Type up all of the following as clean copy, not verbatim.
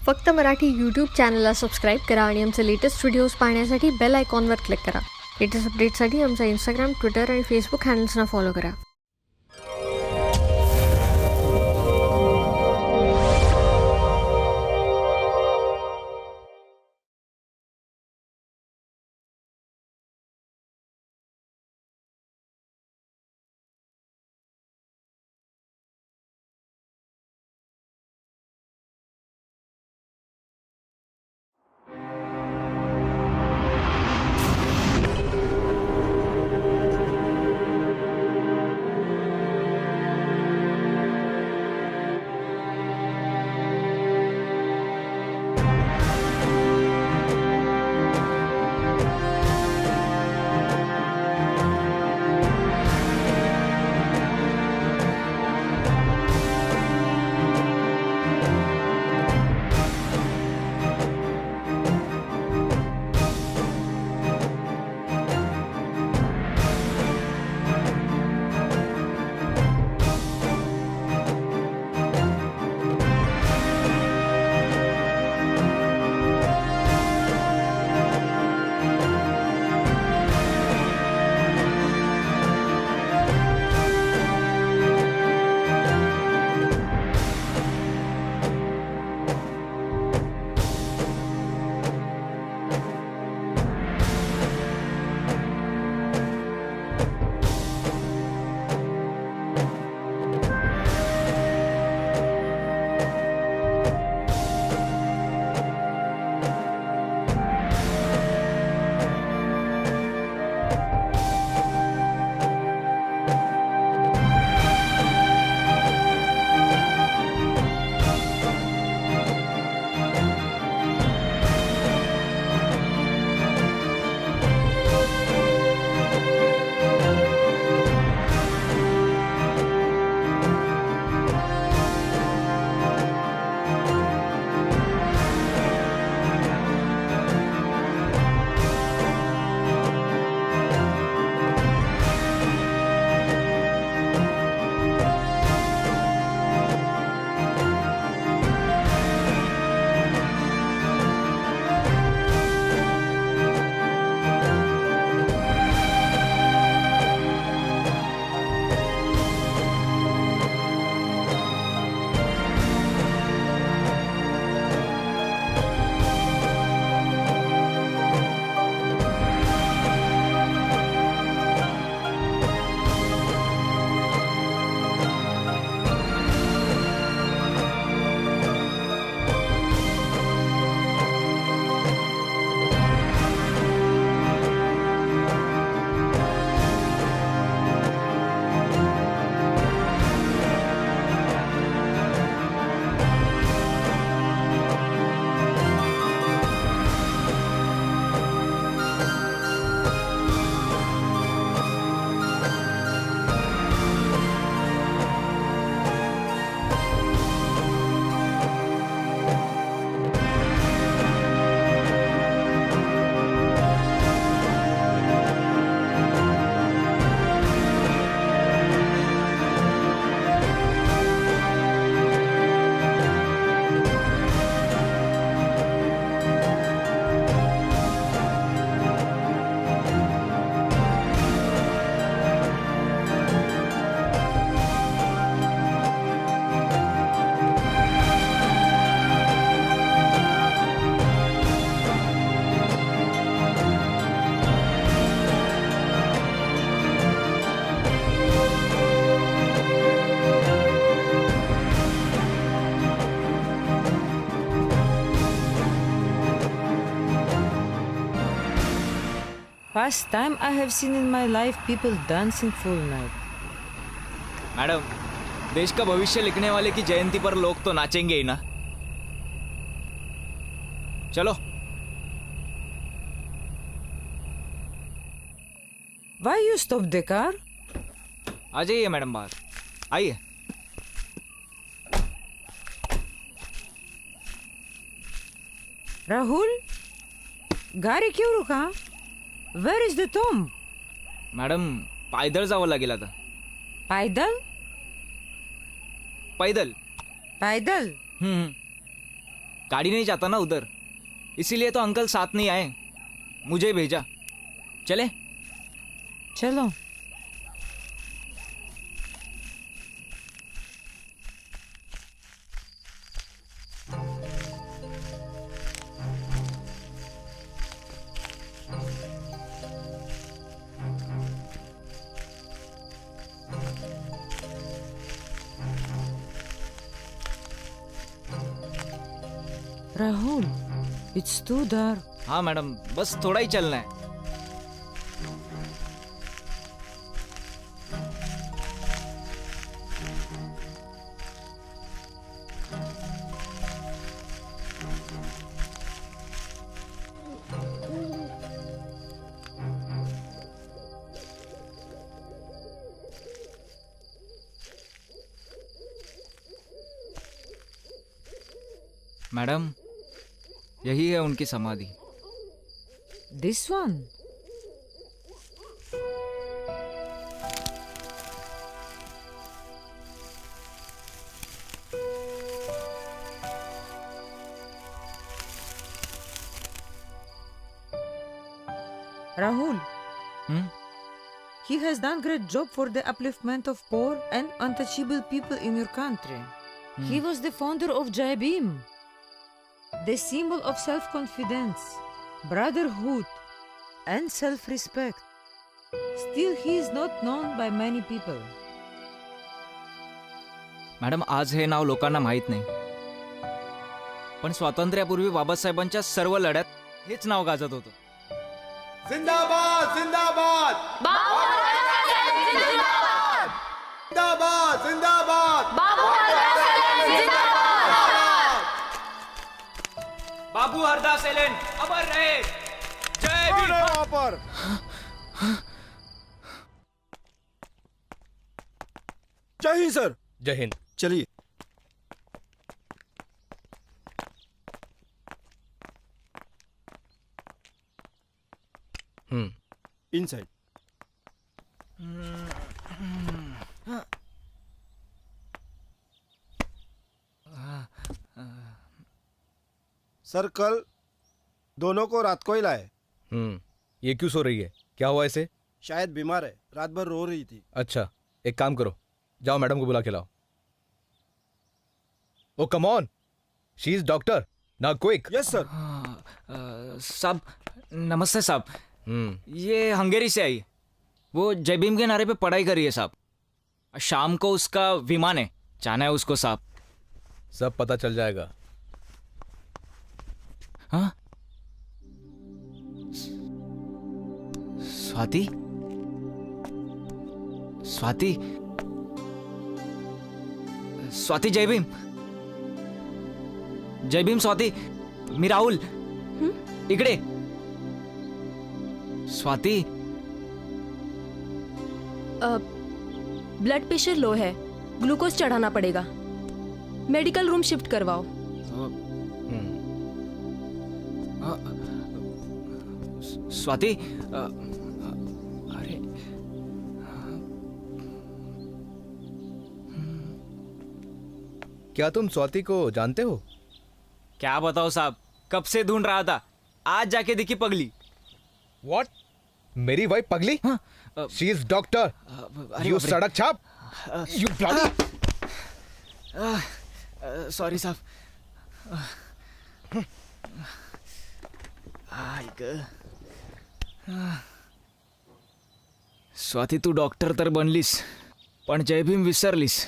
फक्त मराठी यूट्यूब चॅनलला सबस्क्राईब करा आणि आमचे लेटेस्ट व्हिडिओज पाहण्यासाठी बेल आयकॉनवर क्लिक करा. लेटेस्ट अपडेटसाठी आमचा इंस्टाग्राम, ट्विटर आणि फेसबुक हँडल्सना फॉलो करा. First time I have seen in my life people dancing full night. Madam, देश का भविष्य लिखने वाले की जयंती पर लोग तो नाचेंगे ही ना. चलो. Why you stopped the car? आ जाइए मैडम बाहर. आइए. Rahul? गाड़ी क्यों रुका? Where is the tomb? Madam, पायदळ जावं लागेल आता. पैदल? पैदल. पैदल? गाड़ी नहीं जाता ना उधर, इसीलिए तो अंकल साथ नहीं आए, मुझे भेजा। चले? चलो। Rahul, it's too dark. हाँ मैडम, बस थोड़ा ही चलना है। मैडम, यही है उनकी समाधि। This one? Rahul, he has done great job for the upliftment of poor and untouchable people in your country. He was the founder of Jai Bhim, the symbol of self-confidence, brotherhood, and self-respect. Still, he is not known by many people. Madam, आज हे नाव लोकांना माहीत नाही, पण स्वातंत्र्यापूर्वी बाबासाहेबांच्या सर्व लढ्यात हेच नाव गाजत होतं। जिंदाबाद जिंदाबाद जिंदाबाद जिंदाबाद बाबू हरदास एलेन अमर रहे। जय भीम। वहाँ पर जय हिंद सर। जय हिंद। चलिए। इनसाइड। सर, कल दोनों को रात को ही लाए। ये क्यों सो रही है? क्या हुआ इसे? शायद बीमार है, रात भर रो रही थी। अच्छा, एक काम करो, जाओ मैडम को बुला के लाओ। Oh come on, she is doctor, now quick. Yes sir. साहब नमस्ते साहब। ये हंगेरी से आई, वो जय भीम के नारे पे पढ़ाई कर रही है साहब। शाम को उसका विमान है, जाना है उसको साहब। सब पता चल जाएगा। हाँ? स्वाति स्वाति स्वाति जय भीम। जय भीम स्वाति। मी राहुल इकडे। स्वाति, ब्लड प्रेशर लो है, ग्लूकोज चढ़ाना पड़ेगा, मेडिकल रूम शिफ्ट करवाओ। स्वाति, अरे क्या तुम स्वाति को जानते हो? क्या बताओ साहब, कब से ढूंढ रहा था, आज जाके दिखी पगली। व्हाट? मेरी वाइफ पगली? शी इज डॉक्टर। यू सड़क छाप। You bloody. सॉरी साहब। स्वाती, तू डॉक्टर तर बनलीस, पण जय भीम विसरलीस।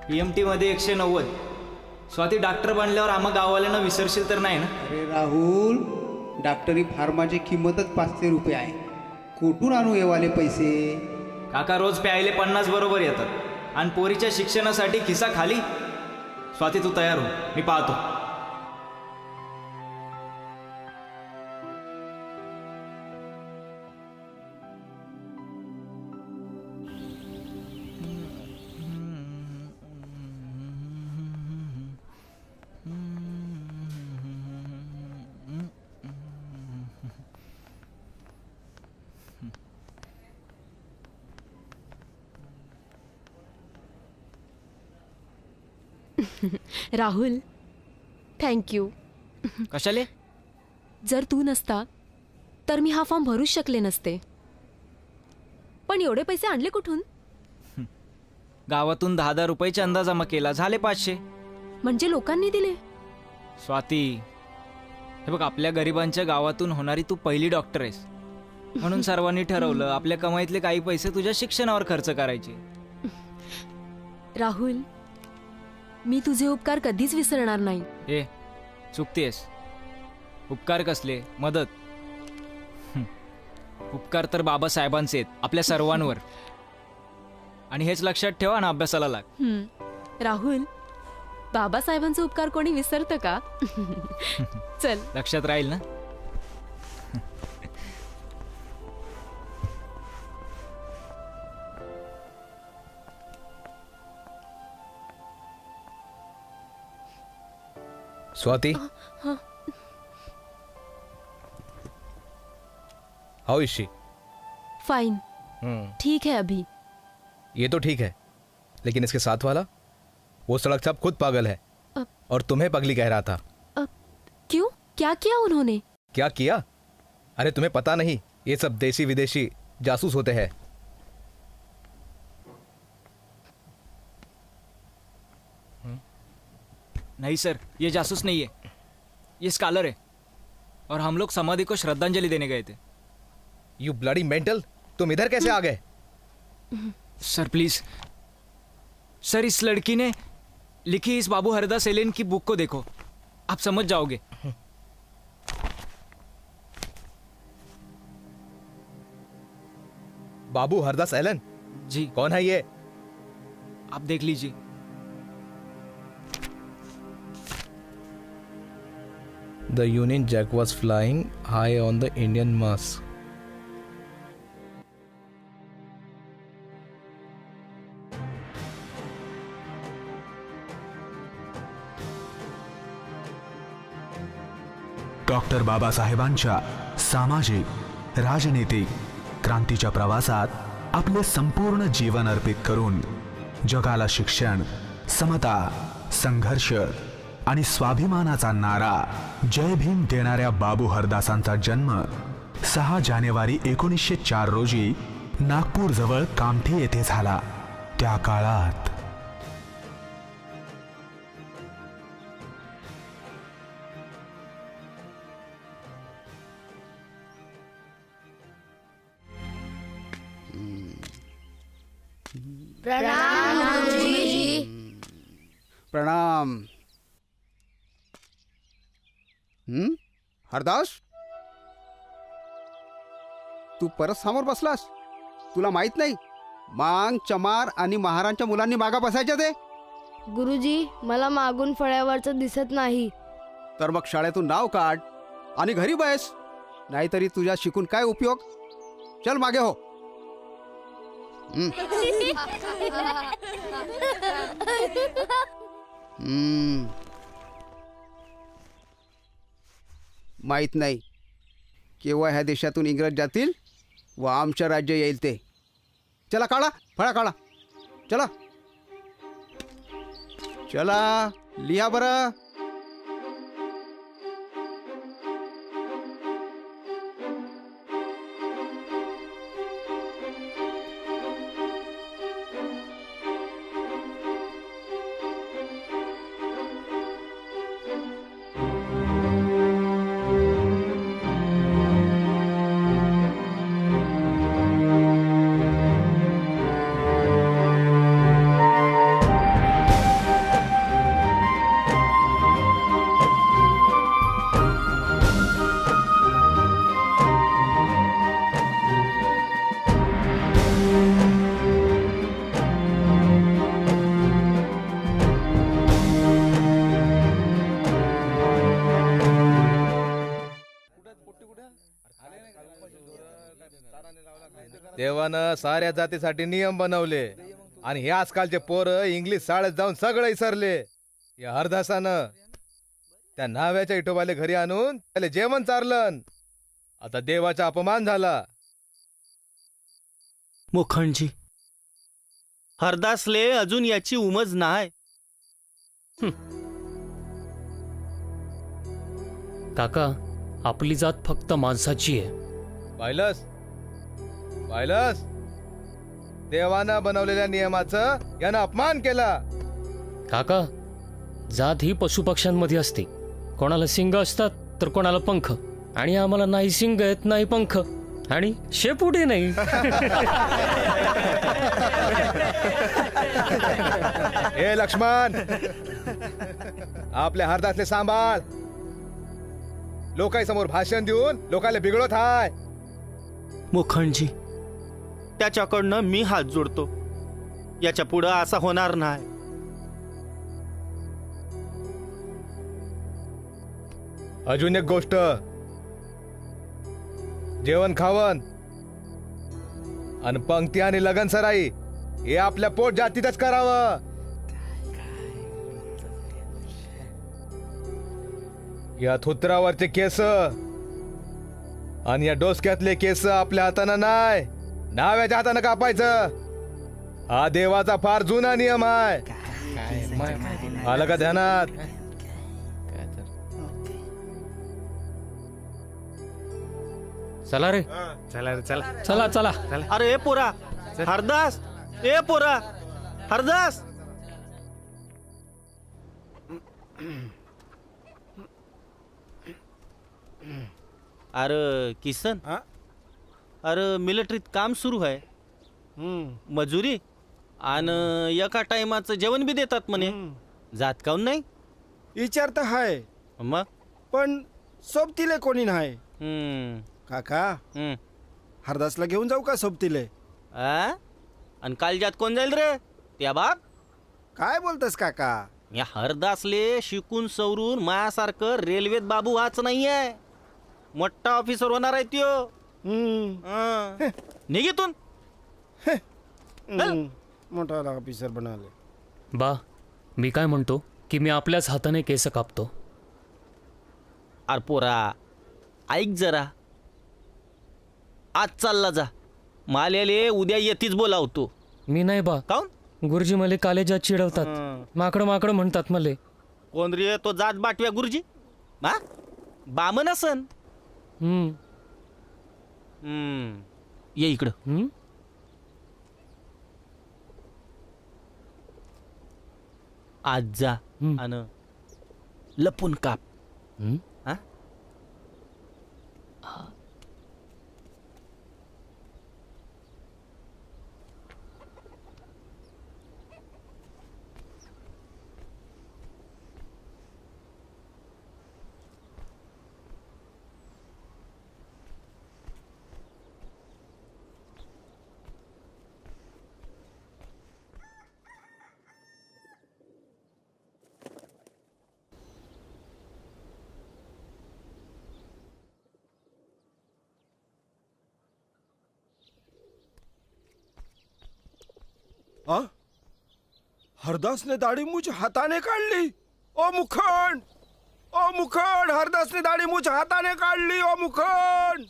PMT मध्ये 190. स्वाती, डॉक्टर बनल्यावर आम्हा गाववाल्यांना विसरशील तर नाही ना? अरे राहुल, डॉक्टरी फार्माची किंमतच 500 रुपये आहे. कुठून आणू एवाले पैसे? काका रोज प्यायले 50 बरोबर येतात आणि पोरीच्या शिक्षणासाठी खिसा खाली. स्वाती तू तयार हो, मी पाहतो. राहुल, थँक्यू. कशाले? जर तू नसता तर मी हा फॉर्म भरूच शकले नसते. पण एवढे पैसे आणले कुठून? गावातून 10,000 रुपये चंदा जमा केला, झाले 500. म्हणजे लोकांनी दिले? स्वाती, हे बघ, आपल्या गरिबांच्या गावातून होणारी तू पहिली डॉक्टर आहेस, म्हणून सर्वांनी ठरवलं आपल्या कमाईतले काही पैसे तुझ्या शिक्षणावर खर्च करायचे. राहुल, मी तुझे उपकार कधीच विसरणार नाही. ए, चुकतेस. उपकार कसले? मदत. उपकार तर बाबासाहेबांचे आहेत आपल्या सर्वांवर. आणि हेच लक्षात ठेवा ना, अभ्यासाला लाग. राहुल, बाबासाहेबांचा उपकार कोणी विसरतं का? चल, लक्षात राहील ना. स्वाति, हाउ इज शी? फाइन. ठीक है अभी. ये तो ठीक है, लेकिन इसके साथ वाला, वो सड़क छाप खुद पागल है और तुम्हें पगली कह रहा था. क्यों? क्या किया उन्होंने? क्या किया? अरे तुम्हें पता नहीं, ये सब देसी विदेशी जासूस होते हैं. नहीं सर, ये जासूस नहीं है, ये स्कॉलर है, और हम लोग समाधि को श्रद्धांजलि देने गए थे. यू ब्लडी मेंटल, तुम इधर कैसे आ गए? सर प्लीज सर, इस लड़की ने लिखी इस बाबू हरदास एलेन की बुक को देखो, आप समझ जाओगे. बाबू हरदास एलन? जी. कौन है ये? आप देख लीजिए. The Union Jack was flying high on the Indian Mars. Doctor बाबासाहेबांच्या सामाजिक राजनीतिक क्रांतीच्या प्रवासात आपले संपूर्ण जीवन अर्पित करून जगाला शिक्षण, समता, संघर्ष आणि स्वाभिमानाचा नारा जय भीम देणाऱ्या बाबू हरदासांचा जन्म 6 जानेवारी 1904 रोजी नागपूर जवळ कामठी येथे झाला. त्या काळात प्रणाम. हरदास, तू परत समोर बसलास? तुला माहित नाही, मांग, चमार आणि महारांच्या मुलांनी मागा बसायचे ते? गुरुजी, मला मागून फळ्यावरचं दिसत नाही. तर मग शाळेतून नाव काढ आणि घरी बस, नाहीतरी तुझ्या शिकून काय उपयोग. चल मागे हो. माहित नाही केव्हा ह्या देशातून इंग्रज जातील व आमच्या राज्य येईल ते. चला काढा, फळा काढा. चला चला, लिहा बरं. देवानं साऱ्या जातीसाठी नियम बनवले आणि हे आजकालचे पोरं इंग्लिश शाळेत जाऊन सगळं विसरले. या हरदासानं त्या न्हाव्याच्या इटोबाले घरी आणून त्याला जेवण चारलं. आता देवाचा अपमान झाला. मुखंडजी, हरदासले अजून याची उमज नाही. काका, आपली जात फक्त माणसाची आहे. पाहिलंस पाहिलंस, देवानं बनवलेल्या नियमाचं यानं अपमान केला. काका, जात ही पशुपक्ष्यांमध्ये असते. कोणाला शिंग असतात तर कोणाला पंख, आणि आम्हाला नाही शिंग आहेत नाही पंख आणि शेपुटी नाही. हे लक्ष्मण, आपल्या हरदासले सांभाळ. लोकांसमोर भाषण देऊन लोकांना बिघडत हाय. मुखंडजी, त्याच्याकडनं मी हात जोडतो. याच्या पुढं असा होणार नाही. अजून एक गोष्ट, जेवण खावण आणि पंक्ती आणि लगन सराई हे आपल्या पोट जातीतच करावं. या थुत्रावरचे केस आणि या डोसक्यातले केस आपल्या हातानं नाही, न्हाव्याच्या हातानं कापायचं. हा देवाचा फार जुना नियम आहे. आलं का ध्यानात? चला रे, चला चला. अरे ए पोरा, हरदास, ए पोरा, हरदास. अरे किसन, अरे मिलिटरीत काम सुरू आहे. मजुरी आणि एका टायमाचं जेवण बी देतात म्हणे. जात काऊन नाही? विचार तर हाय, मग पण सोबतीले कोणी नाही. काका, हरदासला घेऊन जाऊ का सोबतीले? आणि कालजात कोण जाईल रे? त्या बाप. काय बोलतस काका? या हरदासले शिकून सवरून मायासारखं रेल्वेत बाबू वाच नाहीये. मोठा ऑफिसर होणार आहे त्यो. निघितून मोठा ऑफिसर बनाले. बा, मी काय म्हणतो की मी आपल्याच हाताने केस कापतो. अरे पोरा, ऐक जरा. आज चालला जा, माल्याले उद्या येतीच बोलावतो. मी नाही बा. काऊन? गुरुजी मले कालेजात चिडवतात. माकडं माकडं म्हणतात मले. कोण रे तो जात बाटव्या गुरुजी? बामन असन. ये इकडं. आज जा आणि लपून काप. हरदासने दाढी मूछ हाताने काढली. ओ मुखंड, ओ मुखंड, हरदासने दाढी मूछ हाताने काढली. ओ मुखंड.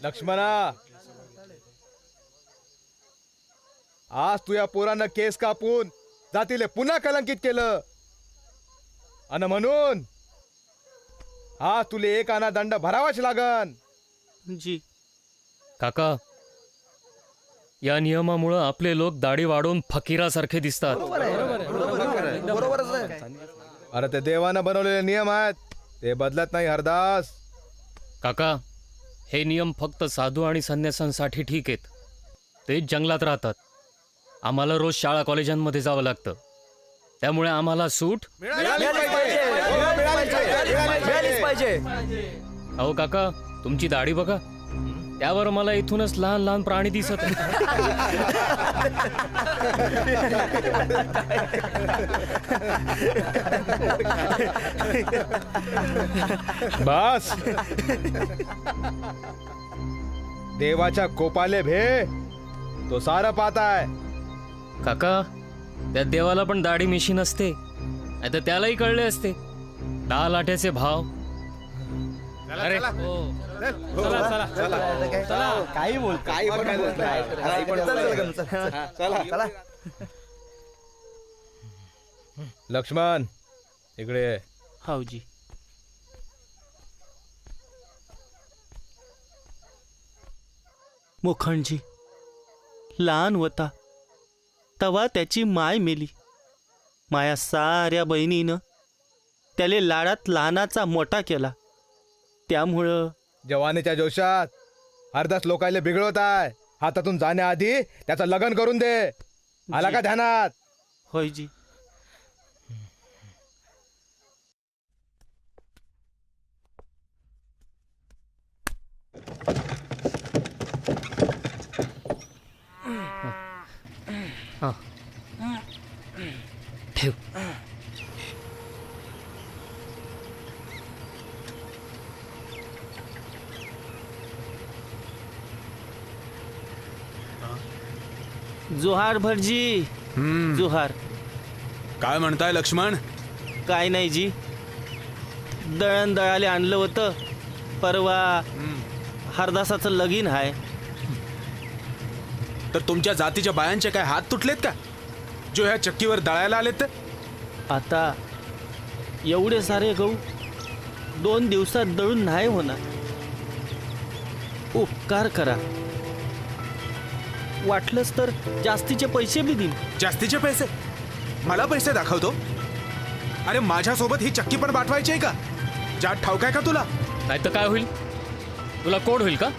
लक्ष्मणा, आज तू या पोरानं केस कापून जातीले पुन्हा कलंकित केलं. आणि म्हणून आज तुले एक आना दंड भरावाच लागन. जी काका, या नियमामुळं आपले लोक दाढी वाढवून फकीरासारखे दिसतात. अरे ते देवानं बनवलेले नियम आहेत, ते बदलत नाही हरदास. काका, हे नियम फक्त साधू आणि संन्यासांसाठी ठीक आहेत. ते जंगलात राहतात. आम्हाला रोज शाळा कॉलेजांमध्ये जावं लागतं. त्यामुळे आम्हाला सूट मिळालीच पाहिजे. अहो काका, तुमची दाढी बघा, त्यावर मला इथूनच लहान लहान प्राणी दिसत बस. देवाच्या कोपाले भे, तो सारं पाहताय. काका, त्या देवाला पण दाढी मिशी नसते, नाही तर त्यालाही कळले असते 10 लाट्याचे भाव. अरे काही बोल लक्ष्मण इकडे ये. हावजी. मुखंडजी लहान होता तवा त्याची माय मेली. माया साऱ्या बहिणीनं त्याले लाडात लहानाचा मोठा केला. त्यामुळं जवानीच्या जोशात हरदास लोकायले बिघडवत आहे. हातातून जाण्याआधी त्याचं लग्न करून दे. आला का ध्यानात? होयजी. ठेव. जोहार भटजी. जोहार. काय म्हणताय लक्ष्मण? काय नाही जी, दळण दळाले आणलं होतं. परवा हरदासाचं लगीन आहे. तर तुमच्या जातीच्या बायांचे काय हात तुटलेत का, जो ह्या चक्कीवर दळायला आलेत ते? आता एवढे सारे गहू 2 दिवसात दळून नाही होणार. उपकार करा. वाटलंच तर जास्तीचे पैसे बी देईन. जास्तीचे पैसे? मला पैसे दाखवतो? अरे माझ्यासोबत ही चक्की पण पाठवायची आहे का? जात ठाऊक आहे का तुला? नाही तर काय होईल? तुला कोड होईल का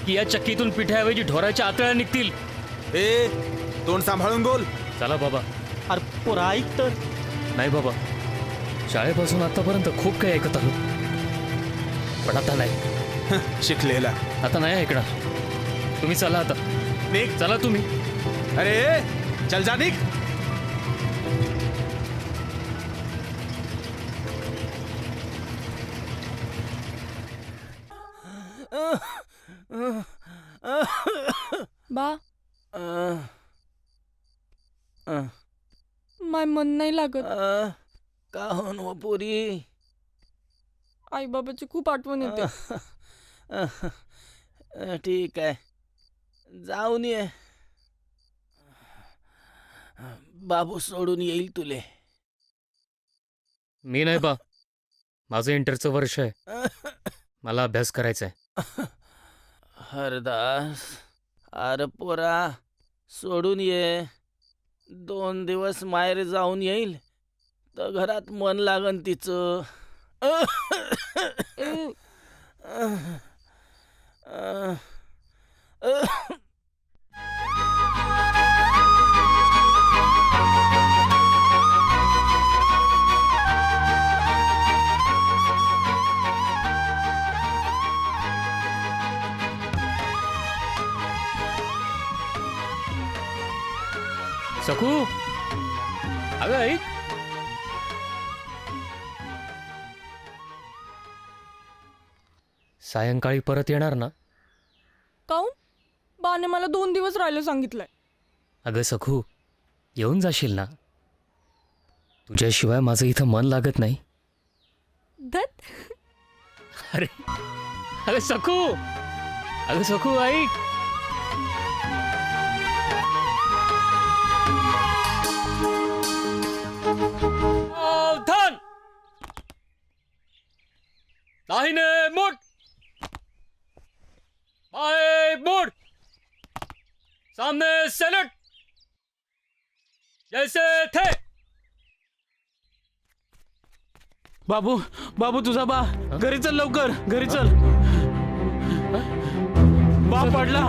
की या चक्कीतून पिठ्याऐवजी ढोराच्या आतळ्या निघतील? ए, तोंड सांभाळून बोल. चला बाबा. अरे पोरा ऐक तर. नाही बाबा, शाळेपासून आतापर्यंत खूप काही ऐकत आलो, पण आता नाही. शिकलेला आता नाही ऐकणार. तुम्ही चला आता. निघ. चला तुम्ही. अरे चल जा, निघ. बा माय मन नाही लागत. का हो न पोरी? आई बाबाची खूप आठवण येते. ठीक आहे, जाऊन ये. बाबू सोडून येईल तुले. मी नाही बा, माझं इंटरचं वर्ष आहे, मला अभ्यास करायचा आहे. हरदास, अरे पोरा सोडून ये. 2 दिवस माहेर जाऊन येईल तर घरात मन लागन तिचं. सकू, अगं ऐक. सायंकाळी परत येणार ना? काऊन? बाने मला 2 दिवस राहायला सांगितलंय. अगं सखू, येऊन जाशील ना? तुझ्याशिवाय माझं इथं मन लागत नाही. धत. अरे अगं सखू, अगं सखू ऐक. सावधान. दाहिने मुठ, बाएं मुठ, सामने सैल्यूट, जैसे थे. बाबू, बाबू तुझा बा घरी चल, लवकर घरी चल. बा पडला.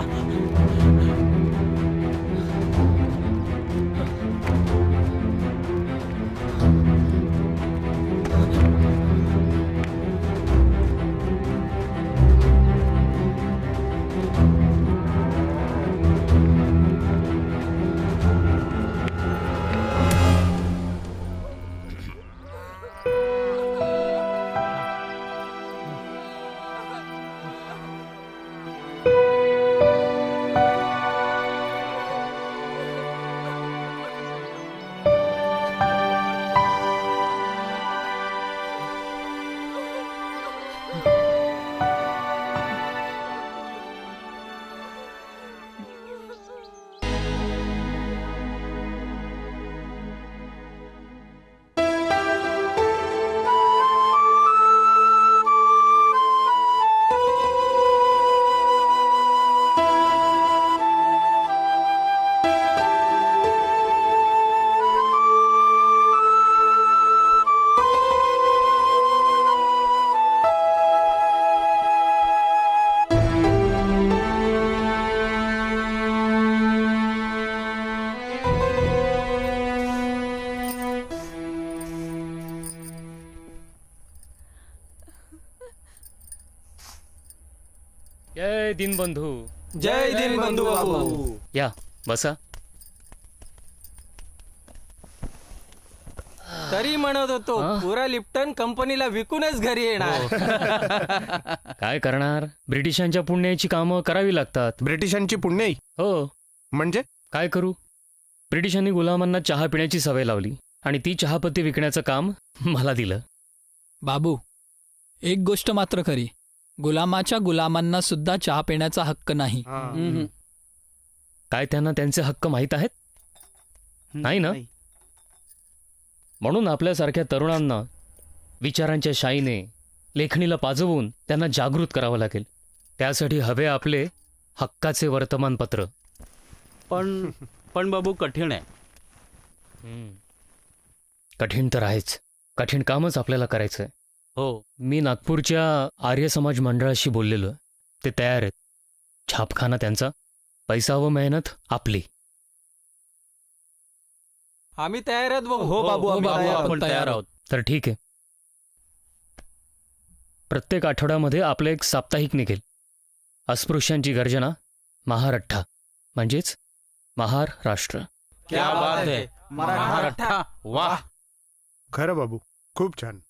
जय दीनबंधू. जय दीनबंधू बाबू. या बसा. तरी म्हणत होतो पुरा लिप्टन कंपनीला विकूनच घरी येणार. काय करणार, ब्रिटिशांच्या पुण्याची कामं करावी लागतात. ब्रिटिशांची पुण्याई हो. म्हणजे काय करू, ब्रिटिशांनी गुलामांना चहा पिण्याची सवय लावली आणि ती चहापत्ती विकण्याचं काम मला दिलं. बाबू, एक गोष्ट मात्र खरी, गुलामाच्या गुलामांना सुद्धा चहा पिण्याचा हक्क नाही. काय त्यांना त्यांचे हक्क माहीत आहेत? नाही ना. म्हणून आपल्यासारख्या तरुणांना विचारांच्या शाईने लेखणीला पाजवून त्यांना जागृत करावं लागेल. त्यासाठी हवे आपले हक्काचे वर्तमानपत्र. पण बाबू कठीण आहे. कठीण तर आहेच. कठीण कामच आपल्याला करायचंय. हो. मी नागपूरच्या आर्य समाज मंडळाशी बोललेलो. ते तयार आहेत. छापखाना त्यांचा, पैसा व मेहनत आपली. आम्ही तयार आहोत बाबू. हो बाबू, आपण तयार आहोत. तर ठीक आहे. प्रत्येक आठवड्यामध्ये आपलं एक साप्ताहिक निघेल. अस्पृश्यांची गर्जना महारठ्ठा, म्हणजेच महाराष्ट्र. क्या बात है, मराठा. वाह. खरं बाबू, खूप छान.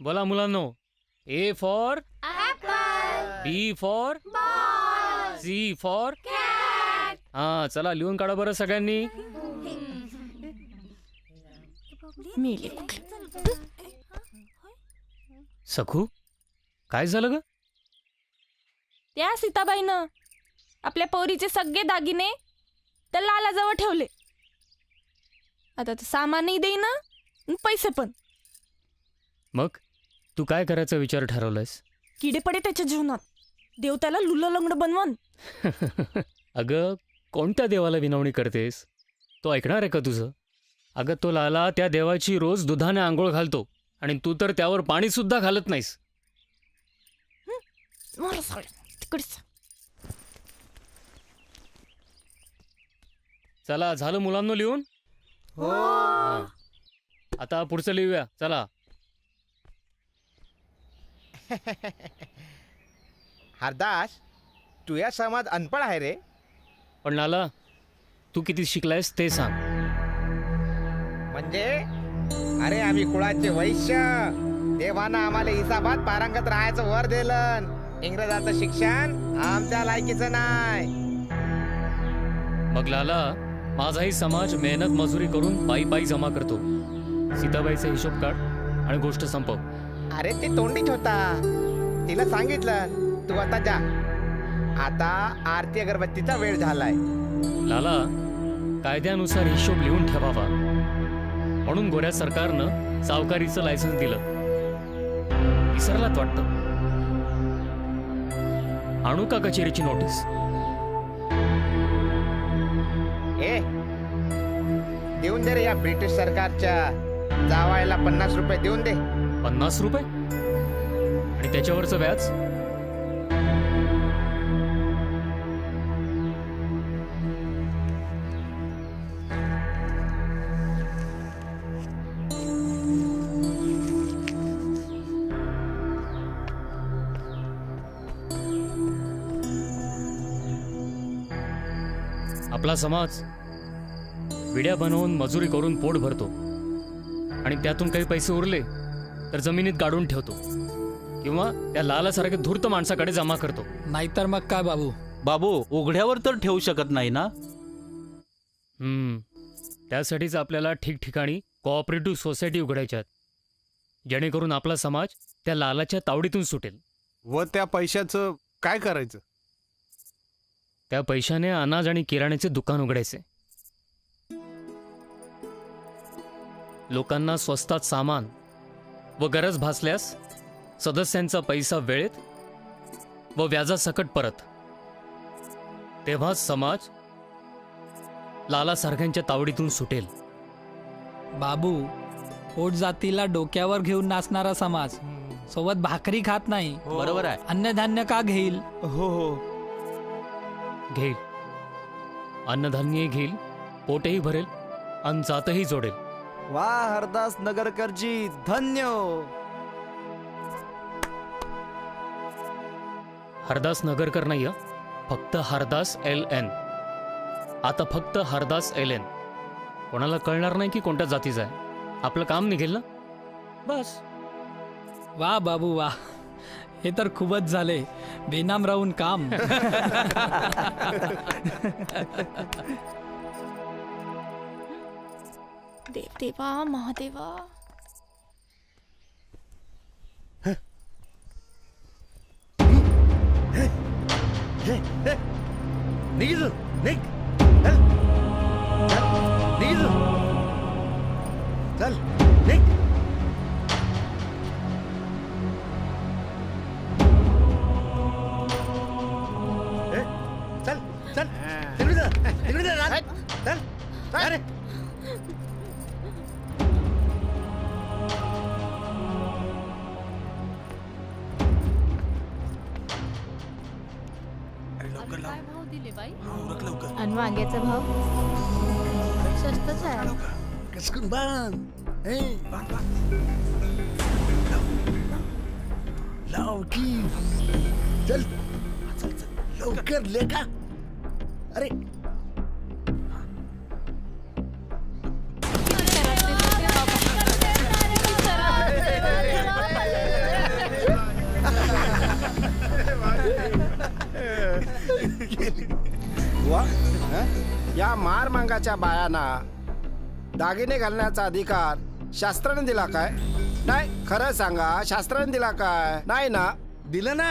बोला मुलांनो. A for B for C for. हा, चला लिहून काढा बरं सगळ्यांनी. सखू, काय झालं ग? त्या सीताबाईनं आपल्या पोरीचे सगळे दागिने त्या लालाजवळ ठेवले. आता तर सामानही देईना, पैसे पण. मग तू काय करायचा विचार ठरवलायस? किडे पडे त्याच्या जीवनात, देव त्याला लुलं लंगडं बनवून. अगं, कोणत्या देवाला विनवणी करतेस? तो ऐकणार आहे का तुझं? अगं, तो लाला त्या देवाची रोज दुधाने आंघोळ घालतो आणि तू तर त्यावर पाणी सुद्धा घालत नाहीस. चला, झालं मुलांनो लिहून? हा. आता पुढचं लिहूया. चला. हरदास, तुझा समाज अनपढ आहे रे. पण लाला, तू किती शिकलायस ते सांग. म्हणजे अरे, आम्ही कुळाचे वैश्य. देवानं आम्हाला हिसाबात पारंगत राहायचं वर दिलं. इंग्रजाचं शिक्षण आमच्या लायकीचं नाही. मग लाला, माझाही समाज मेहनत मजुरी करून पायी पायी जमा करतो. सीताबाईचा हिशोब काढ आणि गोष्ट संपव. अरे, ते तोंडीच होता. तिला सांगितलं तू आता जा. आता आरती अगरबत्तीचा वेळ झालाय. लाला, कायद्यानुसार हिशोब लिहून ठेवावा म्हणून गोऱ्या सरकारनं सावकारीचं लायसन्स दिलं. विसरलात वाटतं. आणू का कचेरीची नोटीस? ए, देऊन दे रे या ब्रिटिश सरकारच्या जावायला 50 रुपये देऊन दे. 50 रुपये? आणि त्याच्यावरचं व्याज? आपला समाज विड्या बनवून मजुरी करून पोट भरतो आणि त्यातून काही पैसे उरले तर जमिनीत गाडून ठेवतो किंवा त्या लालासारख्या धूर्त माणसाकडे जमा करतो. नाहीतर मग काय बाबू? बाबू, उघड्यावर तर ठेवू शकत नाही ना. त्यासाठीच आपल्याला ठिकठिकाणी कोऑपरेटिव्ह सोसायटी उघडायच्या आहेत. जेणेकरून आपला समाज त्या लालाच्या तावडीतून सुटेल. व त्या पैशाचं काय करायचं? त्या पैशाने अनाज आणि किराण्याचे दुकान उघडायचे. लोकांना स्वस्तात सामान व गरज भासल्यास सदस्यांचा पैसा वेळेत व व्याजासकट परत. तेव्हाच समाज लालासारख्यांच्या तावडीतून सुटेल. बाबू, पोट जातीला डोक्यावर घेऊन नाचणारा समाज सोबत भाकरी खात नाही. बरोबर आहे. अन्नधान्य का घेईल? हो हो घेईल. अन्नधान्यही घेईल, पोटही भरेल आणि जातही जोडेल. वा हरदास नगरकरजी, धन्य. हरदास नगरकर नाही, फक्त हरदास LN. आता फक्त हरदास LN. कोणाला कळणार नाही की कोणत्या जातीचा आहे. आपलं काम निघेल ना, बस. वा बाबू वा, हे तर खूपच झाले. बेनाम राहून काम. देवदेवा महादेवा. निघ निघ निघ चल निघ. चल चल तिकडे चल. अरे आणि वांग्याचा भाव स्वस्तच आहे. कसकून बांध. लाव की चल चल चल लवकर लेका. अरे वा या मारमांगाच्या बायांना दागिने घालण्याचा अधिकार शास्त्राने दिला काय? नाही, खरं सांगा, शास्त्राने दिला काय? नाही ना. दिलं ना.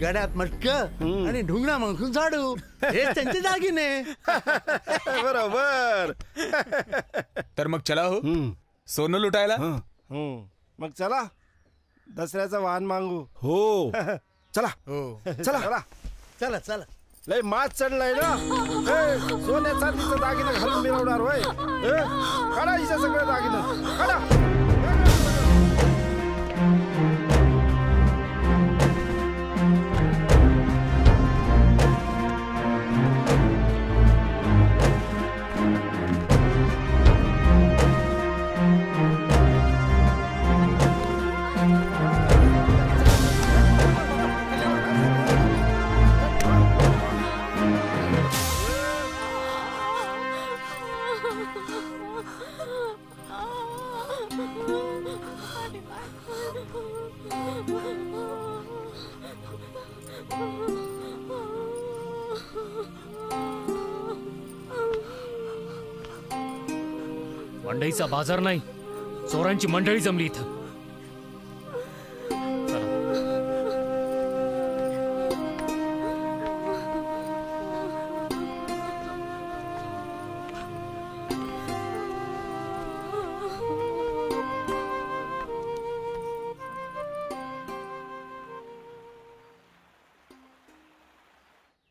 गड्यात मटक आणि ढुंगणा मंगून झाडू हे त्यांचे दागिने. बरोबर. तर मग चला हो सोनं लुटायला. मग चला दसऱ्याचं वाहन मागू. हो चला चला चला चला चला. लय मात चढलाय ना. सोन्या चांदीचं दागिने घालून मिरवणार होय. काढा हिचं सगळं दागिनं काढा. मंडईचा बाजार नाही, चोरांची मंडळी जमली इथं.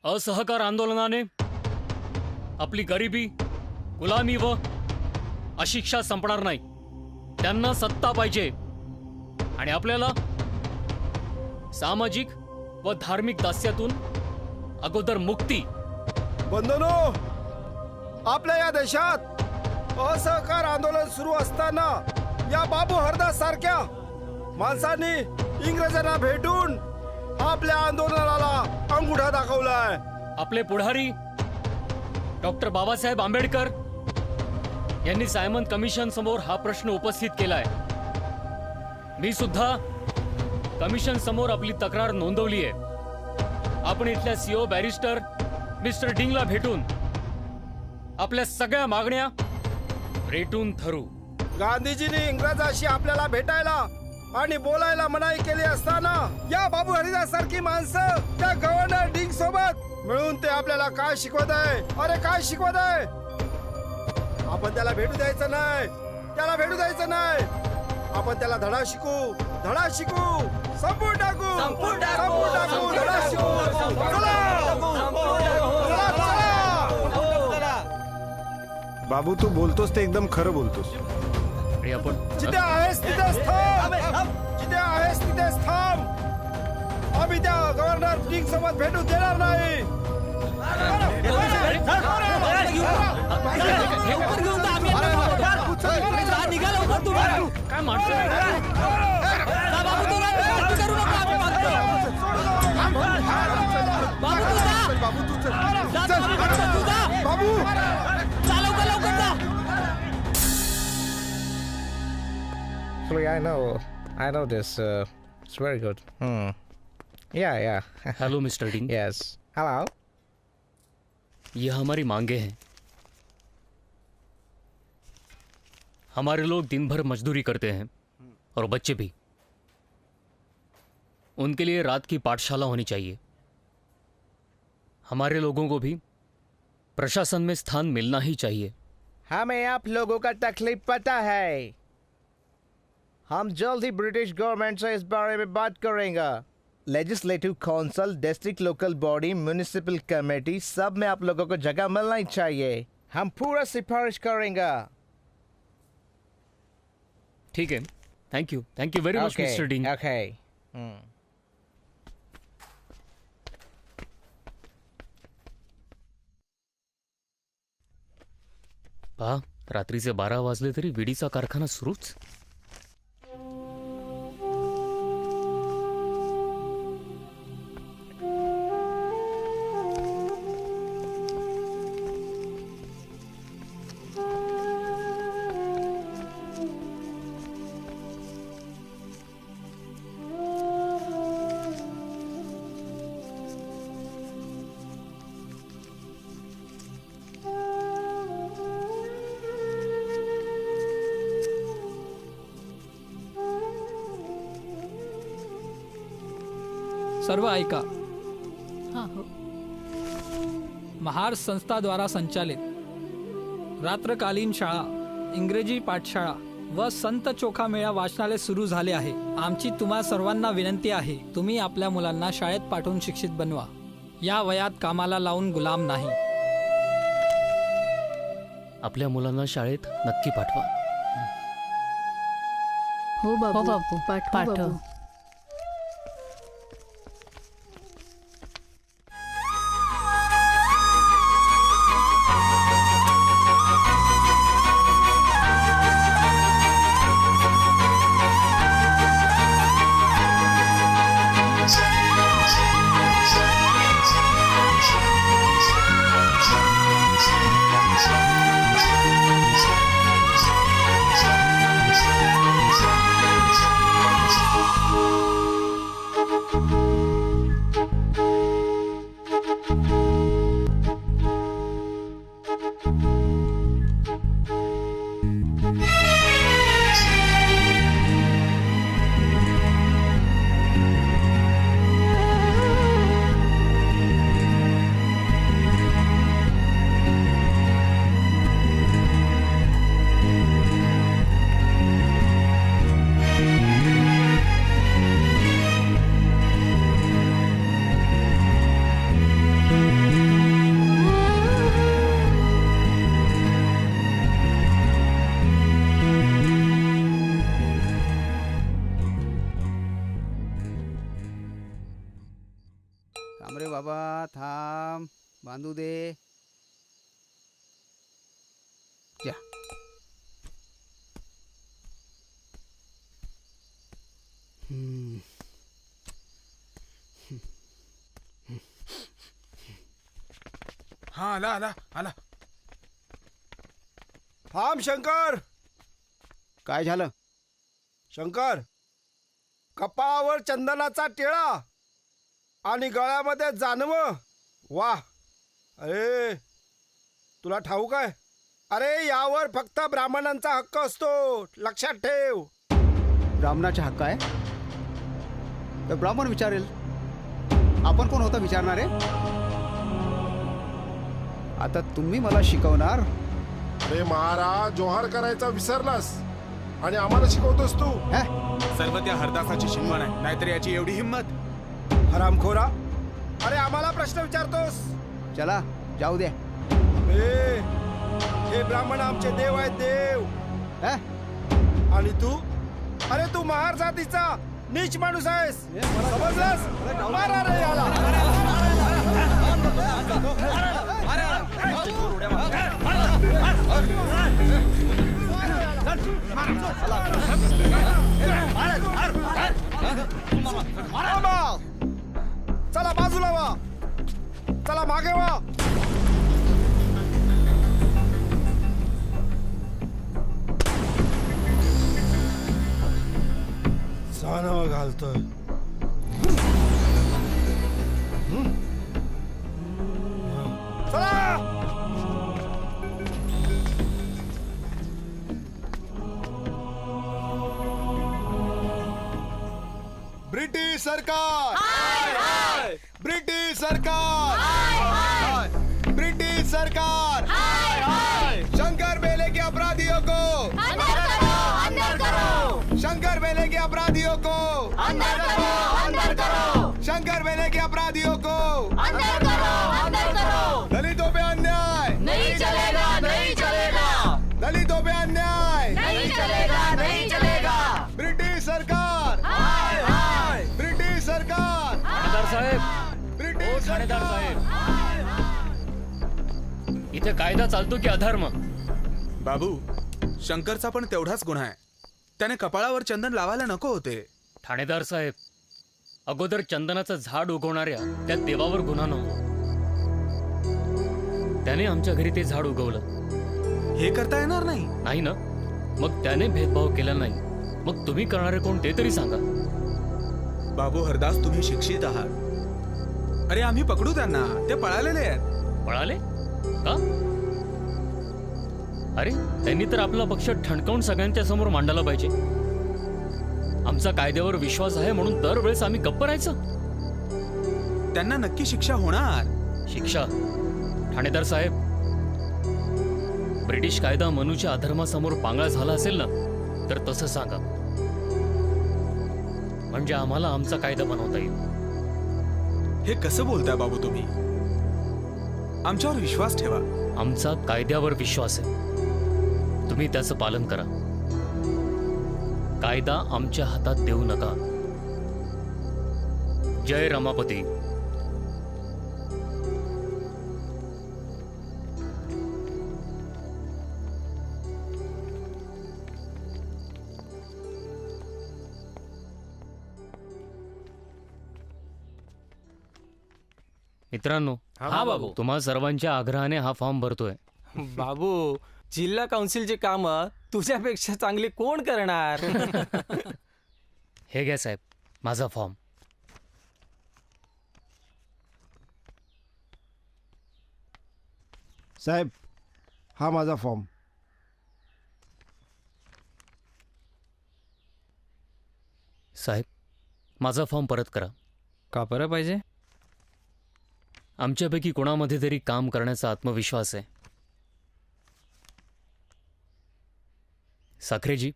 असहकार आंदोलनाने आपली गरिबी, गुलामी व अशिक्षा संपणार नाही. त्यांना सत्ता पाहिजे आणि आपल्याला सामाजिक व धार्मिक दास्यातून अगोदर मुक्ती. बंधनो, आपल्या या देशात असहकार आंदोलन सुरू असताना या बाबू हरदास सारख्या माणसांनी इंग्रजांना भेटून आपल्या आंदोलनाला अंगुठा दाखवलाय. आपले पुढारी डॉक्टर बाबासाहेब आंबेडकर यांनी सायमन कमिशन समोर हा प्रश्न उपस्थित केलाय. मी सुद्धा कमिशन समोर आपली तक्रार नोंदवली आहे. आपण इथल्या सीओ बॅरिस्टर मिस्टर डिंगला भेटून आपल्या सगळ्या मागण्या रेटून ठरवू. गांधीजींनी इंग्रजांशी आपल्याला भेटायला आणि बोलायला मनाई केली असताना या बाबू हरिदास सारखी माणसं त्या गव्हर्नर डिंग सोबत मिळून ते आपल्याला काय शिकवत आहे? अरे काय शिकवत आहे? आपण त्याला भेटू द्यायचं नाही, त्याला भेटू द्यायचं नाही. आपण त्याला धडा शिकू, धडा शिकू, संपून टाकू, संपून टाकू, धडा शिकू. बाबू तू बोलतोस ते एकदम खरं बोलतोस. आणि आपण जिथे आहेस तिथेच थांब, जिथे आहेस तिथेच थांब. आम्ही त्या गव्हर्नर डिंग सोबत भेटू देणार नाही. काय माणसं Actually, I know this. It's very good. Yeah. Hello mister ding. Yes. Hello. ये हमारी मांगे हैं. हमारे लोग दिन भर मजदूरी करते हैं और बच्चे भी. उनके लिए रात की पाठशाला होनी चाहिए. हमारे लोगों को भी प्रशासन में स्थान मिलना ही चाहिए. हमें आप लोगों का तकलीफ पता है. हम जल्द ही ब्रिटिश गवर्नमेंट से इस बारे में बात करेंगे. Legislative council, district local body, municipal committee, सब में आप लोगों को जगह मिलना ही चाहिए. हम पूरा सिफारिश करेंगे. ठीक है. Thank you very much mister ding. Okay. पहा, रात्रीचे 12 वाजले तरी विडीचा कारखाना सुरूच. सर्व ऐका. महार संस्थाद्वारा संचालित रात्रकालीन शाळा, इंग्रजी पाठशाळा व संत चोखा मेळा वाचनालय सुरू झाले आहे. आमची तुम्हा सर्वांना विनंती आहे, तुम्ही आपल्या मुलांना शाळेत पाठवून शिक्षित बनवा. या वयात कामाला लावून गुलाम नाही. आपल्या मुलांना शाळेत नक्की पाठवा. हो बाबू, पाठव. थांब रे बाबा, थांब, बांधू दे. या. हा आला आला आला. थांब शंकर. काय झालं? शंकर, कपाळावर चंदनाचा टिळा आणि गळ्यामध्ये जानवं. वाह. अरे तुला ठाऊक आहे? अरे यावर फक्त ब्राह्मणांचा हक्क असतो, लक्षात ठेव. ब्राह्मणाचा हक्क आहे तर ब्राह्मण विचारेल. आपण कोण होता विचारणारे? आता तुम्ही मला शिकवणार? अरे महाराज, जोहार करायचा विसरलास आणि आम्हाला शिकवतोस तू? सर्व त्या हरदासाची शिकवण आहे, नाहीतर याची एवढी हिंमत. हरामखोरा, अरे आम्हाला प्रश्न विचारतोस? चला जाऊ द्या. हे ब्राह्मण आमचे देव आहेत, देव. आणि तू? अरे तू महार जातीचा नीच माणूस आहेस, समजलास? मारा रे याला. चला बाजूला वा, चला मागे वा. सानावा घालतोय. चला. ब्रिटिश सरकार, ब्रिटिश सरकार, ब्रिटिश सरकार, शंकर मेले के अपराधियों को अंदर करो, अंदर करो. शंकर मेले के अपराधियों को अंदर करो, अंदर करो. शंकर मेले के अपराधियों को अंदर करो, अंदर करो. दलितों पे अन्याय नहीं चलेगा, नहीं चलेगा. दलितों पे अन्याय नहीं चलेगा, नहीं चलेगा. ब्रिटिश सरकार, ब्रिटिश सरकार. ठाणेदार साहेब, ब्रिटिश ठाणेदार साहेब, इथे कायदा चालतो की अधर्म? बाबू, शंकरचा पण तेवढाच गुन्हा आहे. त्याने कपाळावर चंदन लावायला नको होते. ठाणेदार साहेब, अगोदर चंदनाचं झाड उगवणाऱ्या त्या देवावर गुन्हा नव्हता. त्याने आमच्या घरी ते झाड उगवलं. हे करता येणार नाही. नाही ना? मग त्याने भेदभाव केला नाही, मग तुम्ही करणारे कोण ते तरी सांगा. बाबू हरदास, तुम्ही शिक्षित आहात. अरे आम्ही पकडू त्यांना, ते पळालेले आहेत. पळाले का? अरे त्यांनी तर आपला पक्ष ठणकावून सगळ्यांच्या समोर मांडायला पाहिजे. आमचा कायद्यावर विश्वास आहे म्हणून दरवेळेस आम्ही गप्प राहायचं? त्यांना नक्की शिक्षा होणार. शिक्षा? ठाणेदार साहेब, ब्रिटिश कायदा मनुच्या अधर्मासमोर पांगळा झाला असेल ना, तर तसं सांगा, म्हणजे आम्हाला आमचा कायदा बनवता येईल. हे कसं बोलताय बाबू तुम्ही? आमच्यावर विश्वास ठेवा. आमचा कायद्यावर विश्वास आहे, तुम्ही त्याचं पालन करा. कायदा आमच्या हातात देऊ नका. जय रमापती. मित्रांनो, हा बाबू. तुम्हा सर्वांच्या आग्रहाने हा फॉर्म भरतोय. बाबू, जिल्हा काउन्सिलची कामं तुझ्यापेक्षा चांगली कोण करणार? हे घ्या साहेब, माझा फॉर्म. साहेब, हा माझा फॉर्म. साहेब, माझा फॉर्म परत करा. का परत पाहिजे? आमच्यापैकी कोणामध्ये तरी काम करण्याचा आत्मविश्वास आहे. साखरेजी,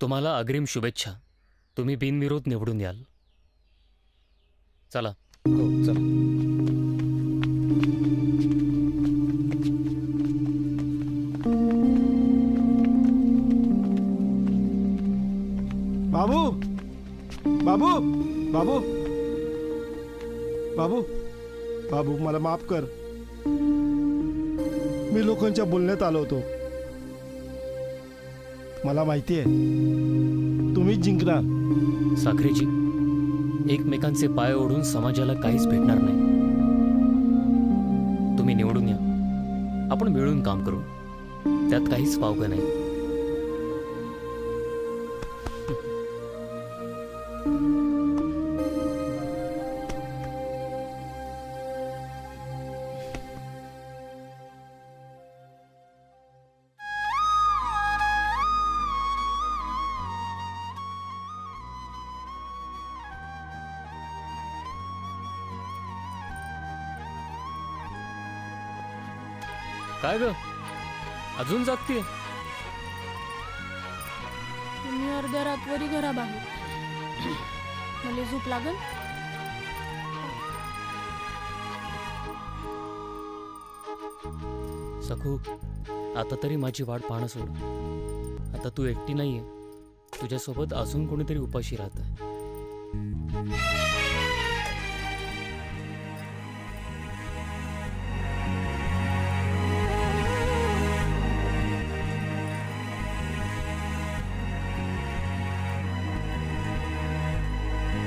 तुम्हाला अग्रिम शुभेच्छा. तुम्ही बिनविरोध निवडून याल. चला. हो, चला. बाबू, बाबू, बाबू, बाबू, बाबू, मला माफ कर. मी लोकांच्या बोलण्यात आलो होतो. मला माहिती आहे तुम्ही जिंकणार. साखरेजी, एकमेकांचे पाय ओढून समाजाला काहीच भेटणार नाही. तुम्ही निवडून या. आपण मिळून काम करू. त्यात काहीच वावगं नाही. काय ग अजून जागतीये? तुम्ही अर्ध्या रातवरी घराबाहेर मला झोप लागल. सखू आता तरी माझी वाट पाहणं सोड. आता तू एकटी नाहीये, तुझ्यासोबत अजून कोणीतरी उपाशी राहत.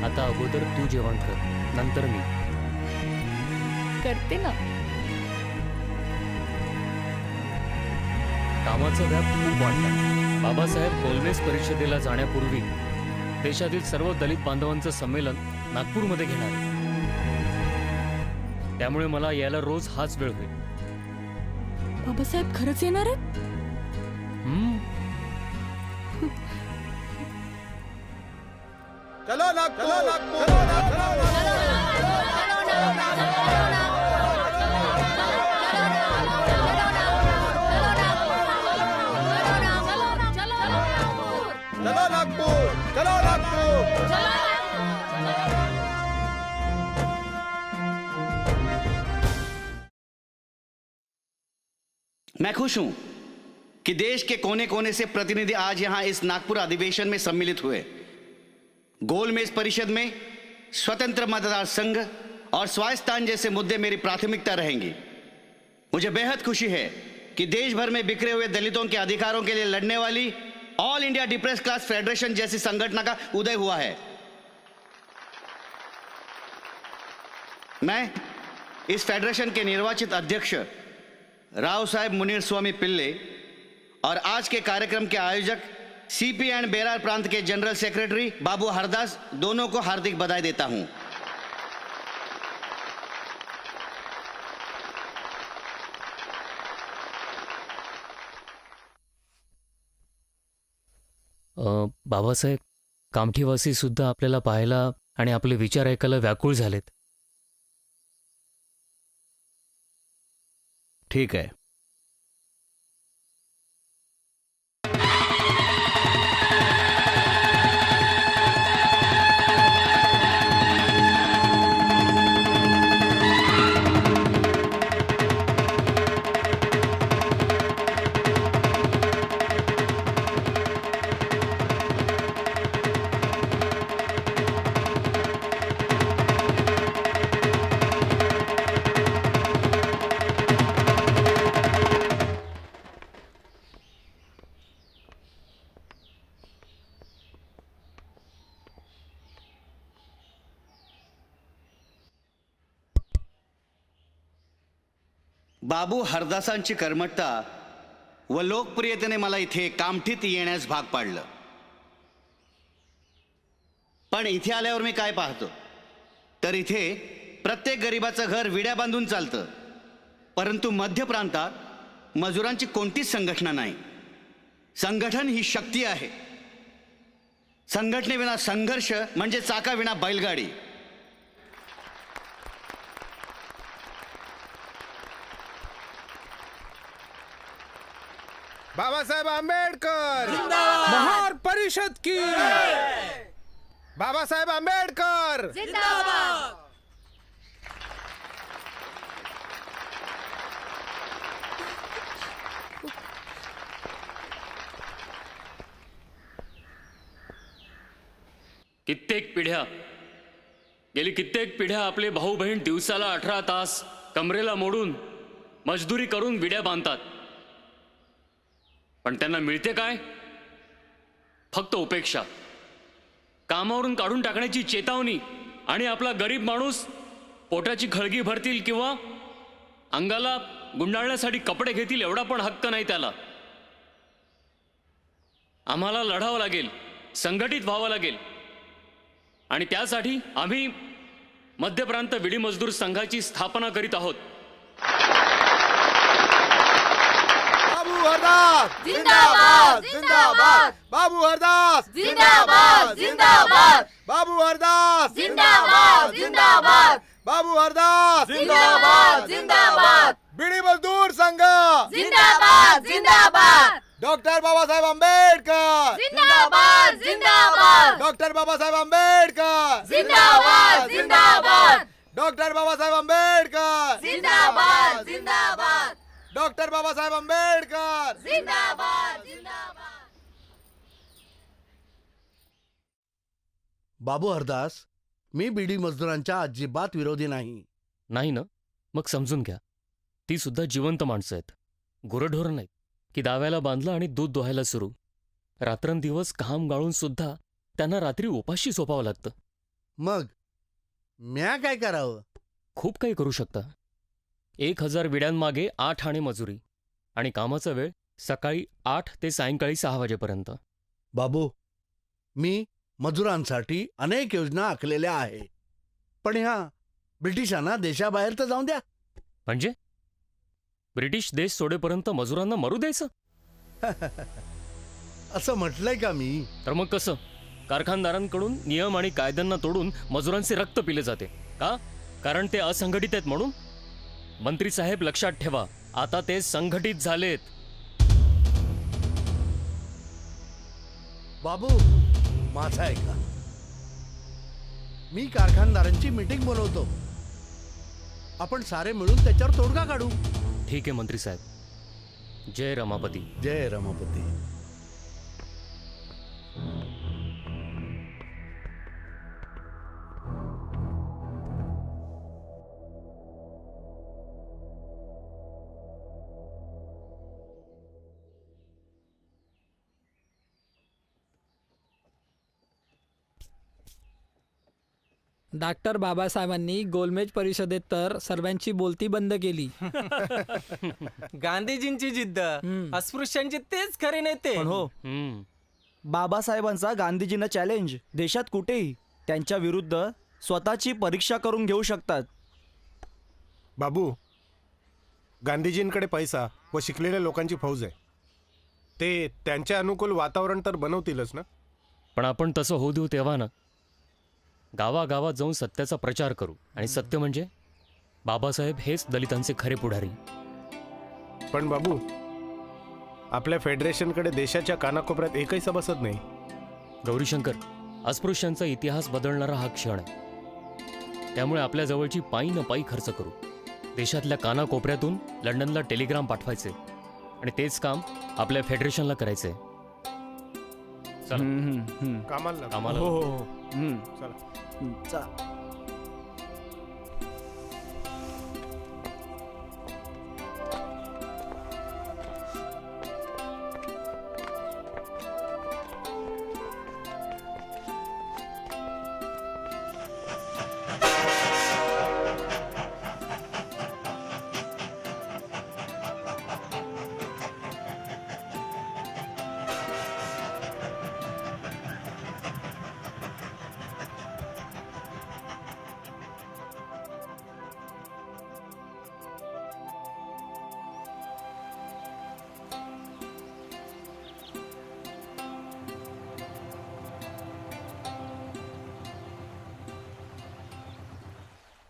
आता अगोदर तू जेवण कर, नंतर मी करते ना. कामाचा व्याप खूप वाढला. बाबासाहेब गोलमेज परिषदेला जाण्यापूर्वी देशातील सर्व दलित बांधवांचं संमेलन नागपूरमध्ये घेणार आहे. त्यामुळे मला यायला रोज हाच वेळ होईल. बाबासाहेब खरंच येणार आहेत? चलो नागपूर, चलो नागपूर. चलो नागपूर, चलो नागपूर. मैं खुश हूं कि देश के कोने कोने से प्रतिनिधि आज यहां इस नागपुर अधिवेशन में सम्मिलित हुए. गोलमेज परिषद में स्वतंत्र मतदार संघ और स्वायत्तान जैसे मुद्दे मेरी प्राथमिकता रहेंगी. मुझे बेहद खुशी है कि देश भर में बिखरे हुए दलितों के अधिकारों के लिए लड़ने वाली all India depressed class federation जैसी संगठन का उदय हुआ है. मैं इस फेडरेशन के निर्वाचित अध्यक्ष राव साहेब मुनीर स्वामी पिल्ले और आज के कार्यक्रम के आयोजक सीपी एंड बेरार प्रांत के जनरल सेक्रेटरी बाबू हरदास दोनों को हार्दिक बधाई देता हूं. बाबासाहेब, कामठीवासी सुद्धा आपल्याला पाहायला आणि आपले विचार ऐकायला व्याकुळ झालेत. ठीक है. बाबू हरदासांची कर्मठता व लोकप्रियतेने मला इथे कामठीत येण्यास भाग पाडलं. पण इथे आल्यावर मी काय पाहतो तर इथे प्रत्येक गरिबाचं घर विड्या बांधून चालतं, परंतु मध्य प्रांतात मजुरांची कोणतीच संघटना नाही. संघटन ही शक्ती आहे. संघटनेविना संघर्ष म्हणजे चाकाविना बैलगाडी. बाबासाहेब आंबेडकर जिंदाबाद. महार परिषद की बाबासाहेब आंबेडकर जिंदाबाद. गेली कित्येक पिढ्या आपले भाऊ बहीण दिवसाला 18 तास कमरेला मोडून मजदुरी करून विड्या बांधतात. पण त्यांना मिळते काय? फक्त उपेक्षा, कामावरून काढून टाकण्याची चेतावणी आणि आपला गरीब माणूस पोटाची खळगी भरतील किंवा अंगाला गुंडाळण्यासाठी कपडे घेतील एवढा पण हक्क नाही त्याला. आम्हाला लढावं लागेल, संघटित व्हावं लागेल आणि त्यासाठी आम्ही मध्य प्रांत विडी मजदूर संघाची स्थापना करीत आहोत. बाबू हरदास जिंदाबाद जिंदाबाद. बाबू हरदास जिंदाबाद जिंदाबाद. बाबू हरदास जिंदाबाद जिंदाबाद. बाबू हरदास जिंदाबाद जिंदाबाद. बीडी मजदूर संघ जिंदाबाद जिंदाबाद डॉक्टर बाबासाहेब आंबेडकर जिंदाबाद जिंदाबाद डॉक्टर बाबासाहेब आंबेडकर जिंदाबाद जिंदाबाद डॉक्टर बाबासाहेब आंबेडकर जिंदाबाद जिंदाबाद डॉक्टर बाबासाहेब आंबेडकर जिंदाबाद जिंदाबाद. बाबू हरदास, मी बीडी मजदूरांच्या अजिबात विरोधी नाही. नाही ना, मग समजून घ्या. ती सुद्धा जिवंत माणसं आहेत, गुरंढोरं नाहीत की दाव्याला बांधलं आणि दूध दोहायला सुरू. रात्रंदिवस घाम गाळून सुद्धा त्यांना रात्री उपाशी झोपावं लागतं. मग म्या काय करावं? खूप काही करू शकता. 1000 विड्यांमागे 8 आणे मजुरी आणि कामाचा वेळ सकाळी 8 ते सायंकाळी 6 वाजेपर्यंत. बाबू, मी मजुरांसाठी अनेक योजना आखलेल्या आहे, पण ह्या ब्रिटिशांना देशाबाहेर तर जाऊन द्या. म्हणजे ब्रिटिश देश सोडेपर्यंत मजुरांना मरू द्यायचं? असं म्हटलंय का मी? तर मग कसं? कारखानदारांकडून नियम आणि कायद्यांना तोडून मजुरांचे रक्त पिले जाते का? कारण ते असंघटित आहेत म्हणून? मंत्री साहेब, लक्षात ठेवा, आता ते संघटित झालेत. बाबू, माझा ऐका. मी कारखानदारांची मीटिंग बोलवतो. आपण सारे मिळून त्याच्यावर तोडगा काढू. ठीक आहे मंत्री साहेब. जय रमापती. जय रमापती. डॉक्टर बाबासाहेबांनी गोलमेज परिषदेत तर सर्वांची बोलती बंद केली. गांधीजींची जिद्द, अस्पृश्यांचे तेच खरे नेते. पण हो, बाबासाहेबांचा गांधीजींना चॅलेंज देशात कुठेही त्यांच्या विरुद्ध स्वतःची परीक्षा करून घेऊ शकतात. बाबू, गांधीजींकडे पैसा व शिकलेल्या लोकांची फौज आहे. ते त्यांच्या अनुकूल वातावरण तर बनवतीलच ना. पण आपण तसं होऊ देऊ तेव्हा ना. गावागावात जाऊन सत्याचा प्रचार करू. आणि सत्य म्हणजे बाबासाहेब हेच दलितांचे खरे पुढारी. पण बाबू, आपल्या फेडरेशनकडे देशाच्या कानाकोपऱ्यात एकही सभासद नाही. गौरीशंकर, अस्पृश्यांचा इतिहास बदलणारा हा क्षण आहे. त्यामुळे आपल्या जवळची पायी न पायी खर्च करू. देशातल्या कानाकोपऱ्यातून लंडनला टेलिग्राम पाठवायचे आणि तेच काम आपल्या फेडरेशनला करायचंय. कामाला कामाला. हो हो हो. चला.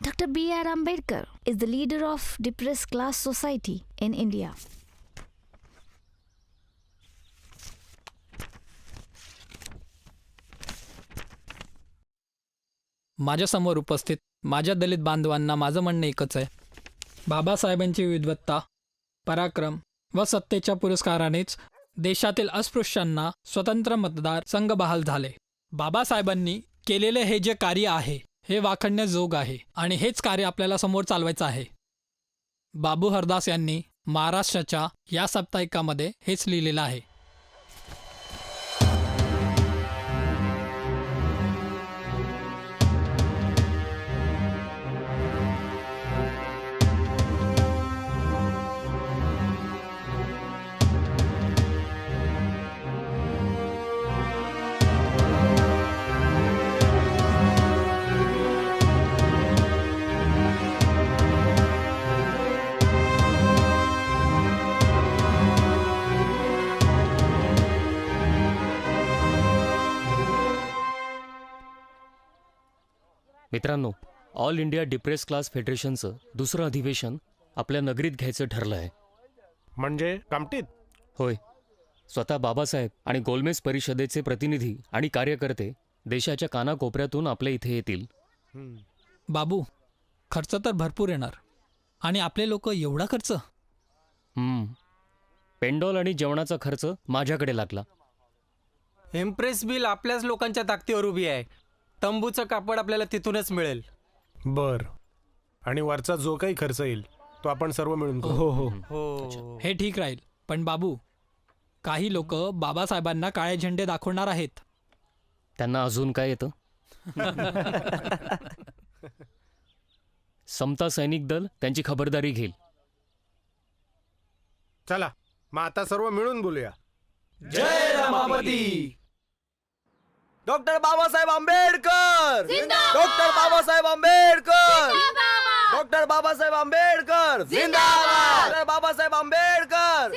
Dr. B.R. Ambedkar is the leader of depressed class society in India. माझ्यासमोर उपस्थित माझ्या दलित बांधवांना माझं म्हणणं एकच आहे. बाबासाहेबांची विद्वत्ता, पराक्रम व सत्तेच्या पुरस्कारानेच देशातील अस्पृश्यांना स्वतंत्र मतदार संघ बहाल झाले. बाबासाहेबांनी केलेले हे जे कार्य आहे हे वाखण्याजोग आहे आणि हेच कार्य आपल्याला समोर चालवायचं आहे. बाबू हरदास यांनी महाराष्ट्राच्या या साप्ताहिकामध्ये हेच लिहिलेलं आहे. मित्रांनो, ऑल इंडिया डिप्रेस क्लास फेडरेशनचं दुसरं अधिवेशन आपल्या नगरीत घ्यायचं ठरलं आहे. म्हणजे कामटीत? होय. स्वतः बाबासाहेब आणि गोलमेज परिषदेचे प्रतिनिधी आणि कार्यकर्ते देशाच्या कानाकोपऱ्यातून आपल्या इथे येतील. बाबू, खर्च तर भरपूर येणार. आणि आपले लोक एवढा खर्च? पेंडॉल आणि जेवणाचा खर्च माझ्याकडे लागला. इम्प्रेस बिल आपल्याच लोकांच्या ताकदीवर उभी आहे. तंबूचं कापड आपल्याला तिथूनच मिळेल. बर. आणि वरचा जो काही खर्च येईल तो आपण सर्व मिळून करू. हो. हे ठीक राहील. पण बाबू, काही लोक बाबासाहेबांना काळे झेंडे दाखवणार आहेत. त्यांना अजून काय येतं? समता सैनिक दल त्यांची खबरदारी घेईल. चला मग आता सर्व मिळून बोलूया. जय Ramapati. Doctor Babasaheb Ambedkar. Doctor Babasaheb Ambedkar. Doctor Babasaheb Ambedkar. Doctor Babasaheb Ambedkar.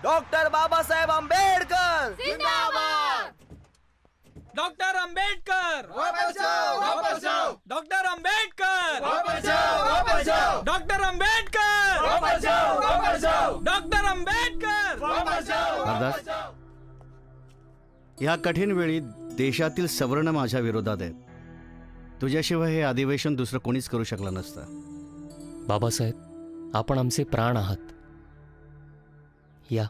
Doctor Babasaheb Ambedkar. Doctor Ambedkar. Doctor Ambedkar. Doctor Ambedkar. Doctor Ambedkar. Hardas, या कठीण वेळी देशातील सवर्ण माझ्या विरोधात आहेत. तुझ्याशिवाय हे अधिवेशन दुसरं कोणीच करू शकलं नसतं. बाबासाहेब, आपण आमचे प्राण आहात. या.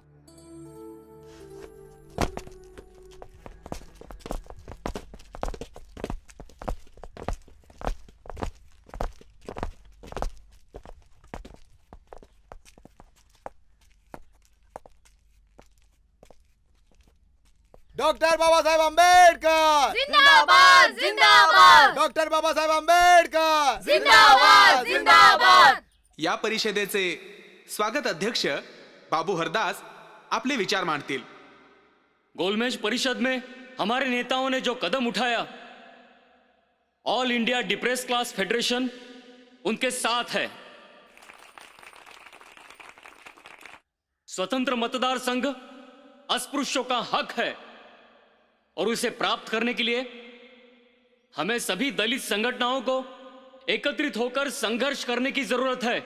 डॉक्टर बाबासाहेब आंबेडकर जिंदाबाद जिंदाबाद. डॉक्टर बाबासाहेब आंबेडकर जिंदाबाद जिंदाबाद. या परिषदेचे स्वागत अध्यक्ष बाबू हरदास अपने विचार मांडतील. गोलमेज परिषद में हमारे नेताओं ने जो कदम उठाया, all India depress class federation उनके साथ है. स्वतंत्र मतदार संघ अस्पृश्यों का हक है और उसे प्राप्त करने के लिए हमें सभी दलित संगठनों को एकत्रित होकर संघर्ष करने की जरूरत है.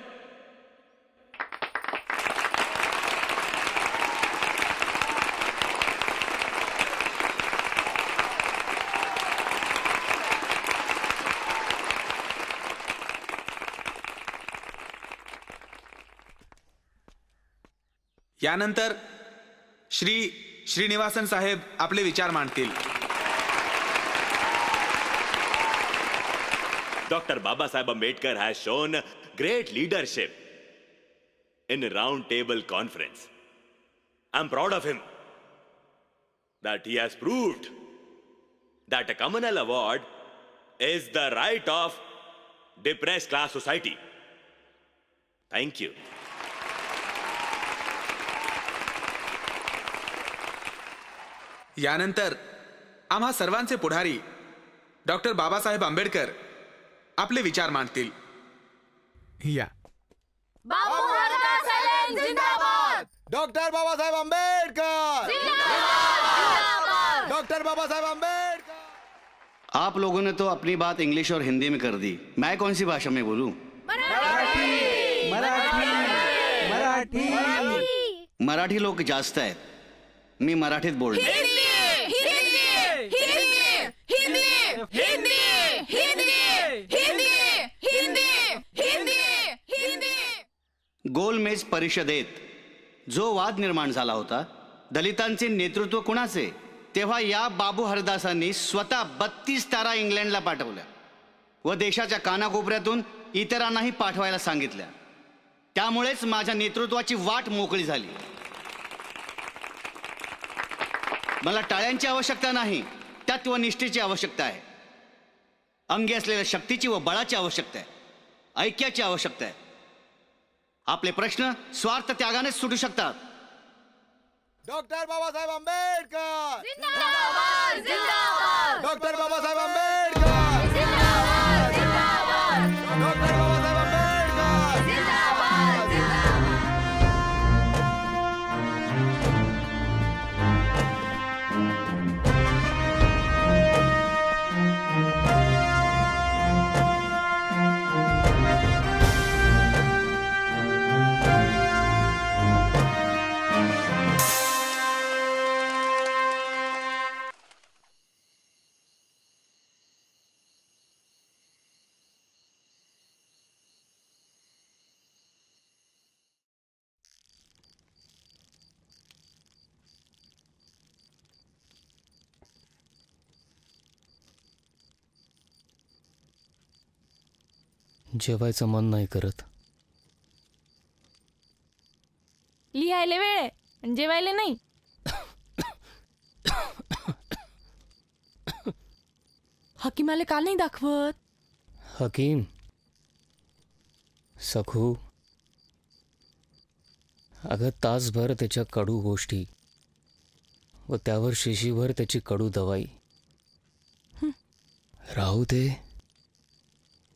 यानंतर श्री श्रीनिवासन साहेब आपले विचार मांडतील. Dr. Baba Sahib Ambedkar has shown great leadership in round table conference. I'm proud of him that he has proved that a communal award is the right of depressed class society. Thank you. यानंतर आम्हा सर्वांचे पुढारी doctor Babasaheb Ambedkar आपले विचार मांडतील. या. बाबू हरदास साहेब जिंदाबाद. Doctor Babasaheb Ambedkar जिंदाबाद. Doctor Babasaheb Ambedkar. आप लोगों ने तो अपनी बात इंग्लिश और हिंदी में कर दी. मैं कौन सी भाषा में बोलूं? मराठी लोक जास्त आहेत. मी मराठीत बोलणार. गोलमेज परिषदेत जो वाद निर्माण झाला होता, दलितांचे नेतृत्व कुणाचे, तेव्हा या बाबू हरदासांनी स्वतः 32 तारा इंग्लंडला पाठवल्या व देशाच्या कानाकोपऱ्यातून इतरांनाही पाठवायला सांगितल्या. त्यामुळेच माझ्या नेतृत्वाची वाट मोकळी झाली. मला टाळ्यांची आवश्यकता नाही, तत्वनिष्ठेची आवश्यकता आहे. अंगी असलेल्या शक्तीची व बळाची आवश्यकता आहे. ऐक्याची आवश्यकता आहे. आपले प्रश्न स्वार्थ त्यागानेच सुटू शकतात. डॉक्टर बाबासाहेब आंबेडकर जिंदाबाद जिंदाबाद. डॉक्टर बाबासाहेब आंबेडकर जिंदाबाद जिंदाबाद. डॉक्टर बाबासाहेब आंबेडकर जिंदाबाद जेवायचं मन नाही करत. लिहायला वेळ आहे आणि जेवायला नाही. हकीमाला का नाही दाखवत? हकीम, सखू, अगं तासभर त्याच्या कडू गोष्टी व त्यावर शिशीभर त्याची कडू दवाई. राहू दे,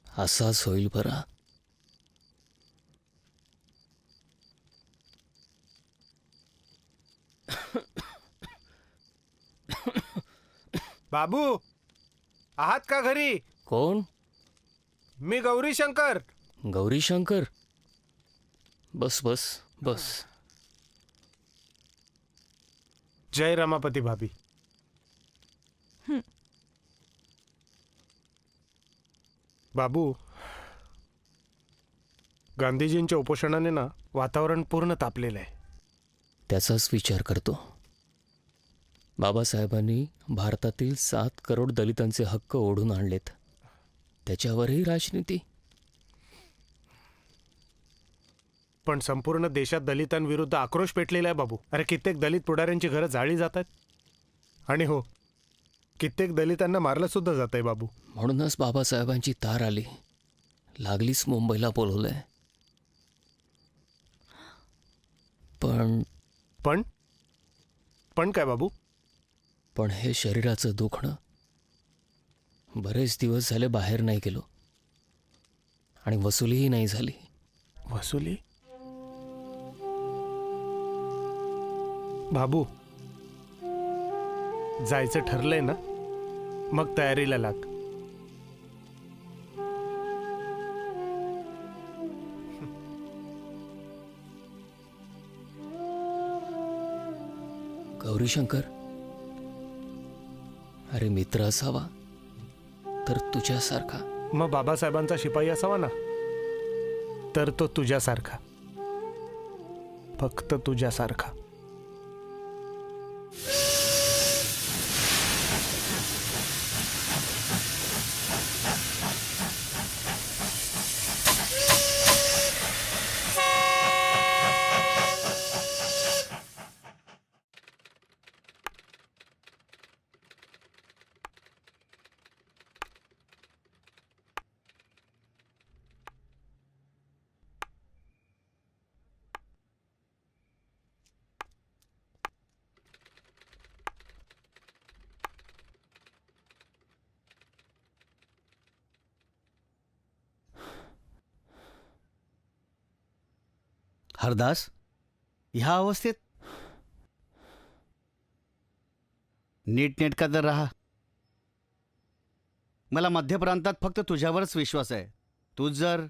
असाच होईल बरा. बाबू आहात का घरी? कोण? मी गौरी शंकर. गौरी शंकर? बस बस बस. जय रमापती भाभी. बाबू, गांधीजींच्या उपोषणाने ना वातावरण पूर्ण तापलेलं आहे. त्याचाच विचार करतो. बाबासाहेबांनी भारतातील 7 करोड दलितांचे हक्क ओढून आणलेत. त्याच्यावरही राजनीती. पण संपूर्ण देशात दलितांविरुद्ध आक्रोश पेटलेला आहे बाबू. अरे कित्येक दलित पुढाऱ्यांची घरं जाळली जात आहेत आणि हो, कित्येक दलितांना मारलं सुद्धा जात आहे बाबू. म्हणूनच बाबासाहेबांची तार आली. लागलीच मुंबईला बोलवलंय. पण पण पण काय बाबू? पण हे शरीराचं दुखणं. बरेच दिवस झाले बाहेर नाही गेलो आणि वसुलीही नाही झाली. वसुली? बाबू, जायचं ठरलंय ना, मग तयारीला लाग. गौरीशंकर, अरे मित्र असावा तर तुझ्यासारखा. मग बाबासाहेबांचा शिपाई असावा ना, तर तो तुझ्यासारखा, फक्त तुझ्यासारखा. हरदास, ह्या अवस्थेत नीटनेटका तर राहा. मला मध्य प्रांतात फक्त तुझ्यावरच विश्वास आहे. तू जर...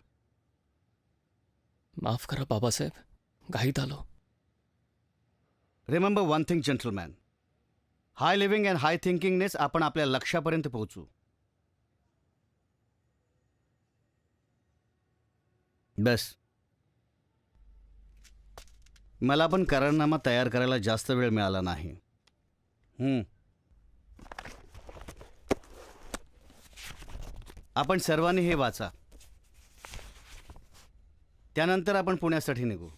माफ करा बाबासाहेब, घाईत आलो. Remember one thing gentleman, high living and high थिंकिंगनेच आपण आपल्या लक्ष्यापर्यंत पोहोचू. बस. मला पण करारनामा तयार करायला जास्त वेळ मिळाला नाही. आपण सर्वांनी हे वाचा. त्यानंतर आपण पुण्यासाठी निघू.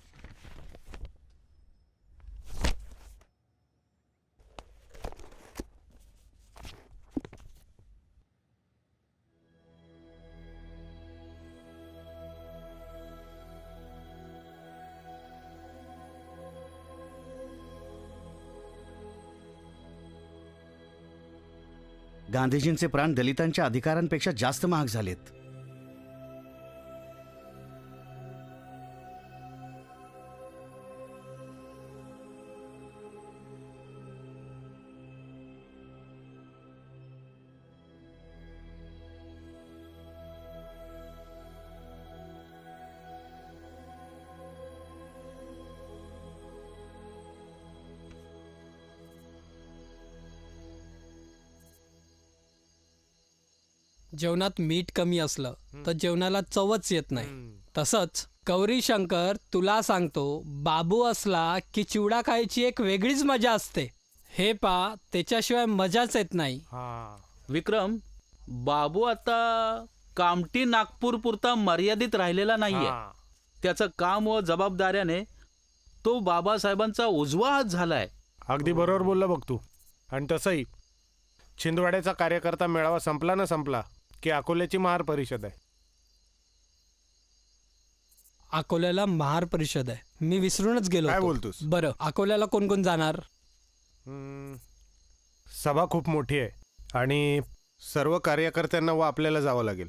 गांधीजींचे प्राण दलितांच्या अधिकारांपेक्षा जास्त महाग झालेत. जेवणात मीठ कमी असलं तर जेवणाला चवच येत नाही. तसंच गौरी शंकर, तुला सांगतो, बाबू असला की चिवडा खायची एक वेगळीच मजा असते. हे पा, त्याच्याशिवाय मजाच येत नाही. विक्रम, बाबू आता कामठी नागपूर पुरता मर्यादित राहिलेला नाहीये. त्याचं काम व जबाबदाऱ्याने तो बाबासाहेबांचा उजवा हात झालाय. अगदी बरोबर बोलला बघ तू. आणि तसंही छिंदवाड्याचा कार्यकर्ता मेळावा संपला ना संपला की अकोल्याची महार परिषद आहे. अकोल्याला महार परिषद आहे, मी विसरूनच गेलो. काय होतो. बोलतोस? बरं, अकोल्याला कोण कोण जाणार? सभा खूप मोठी आहे आणि सर्व कार्यकर्त्यांना व आपल्याला जावं लागेल.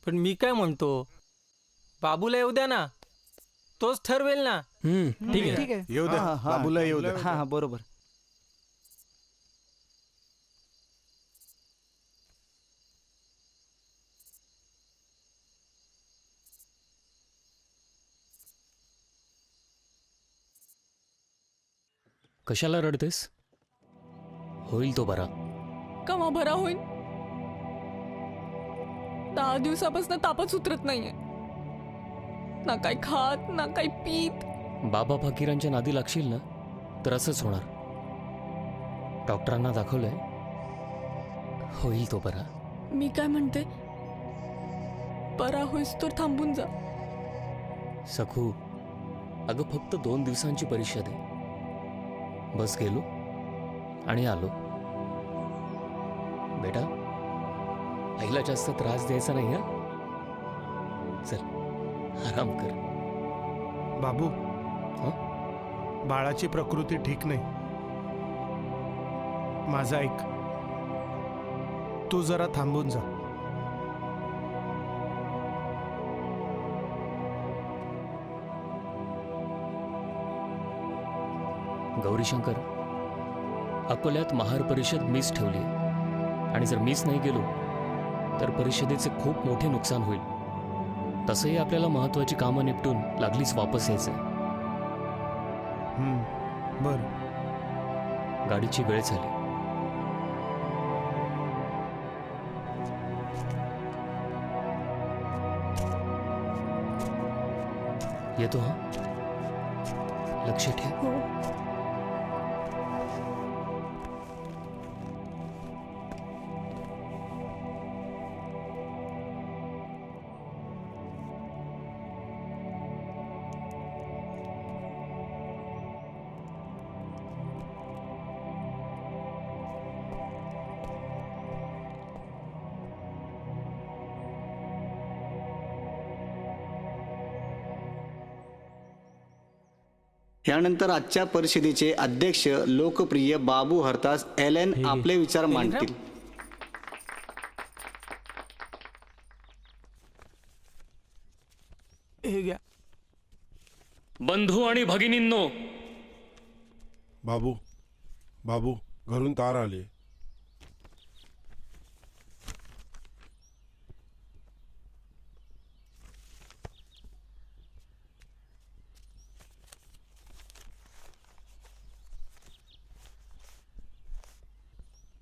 पण मी काय म्हणतो, बाबूला येऊ द्या ना, तोच ठरवेल ना. ठीक आहे. येऊ द्या, बाबूला येऊ द्या. हा बरोबर. कशाला रडतेस? होईल तो बरा. कमा भरा होईल. 10 दिवसापासून तापच उतरत नाहीये, ना काही खात ना काही पीत. बाबा फकीरांच्या नादी लागशील ना तर असंच होणार. डॉक्टरांना दाखवलंय, होईल तो बरा. मी काय म्हणते, बरा होईस तर थांबून जा. सखू, अगं फक्त 2 दिवसांची परिषद आहे. बस गेलो आणि आलो. बेटा, आईला जास्त त्रास द्यायचा नाही. चल आराम कर. बाबू, बाळाची प्रकृती ठीक नाही. माझा ऐक, तू जरा थांबून जा. गौरीशंकर, अकोल्यात महार परिषद मीच ठेवली आणि जर मीच नाही गेलो तर परिषदेचे खूप मोठे नुकसान होईल. तसंही आपल्याला महत्वाची कामं निपटून लागलीच वापस यायचंय. बर, गाडीची वेळ झाली. येतो. हा, लक्ष ठेव. यानंतर आजच्या परिषदेचे अध्यक्ष लोकप्रिय बाबू हरदास LN आपले विचार मांडतील. बंधू आणि भगिनींनो, बाबू बाबू घरून तार आले.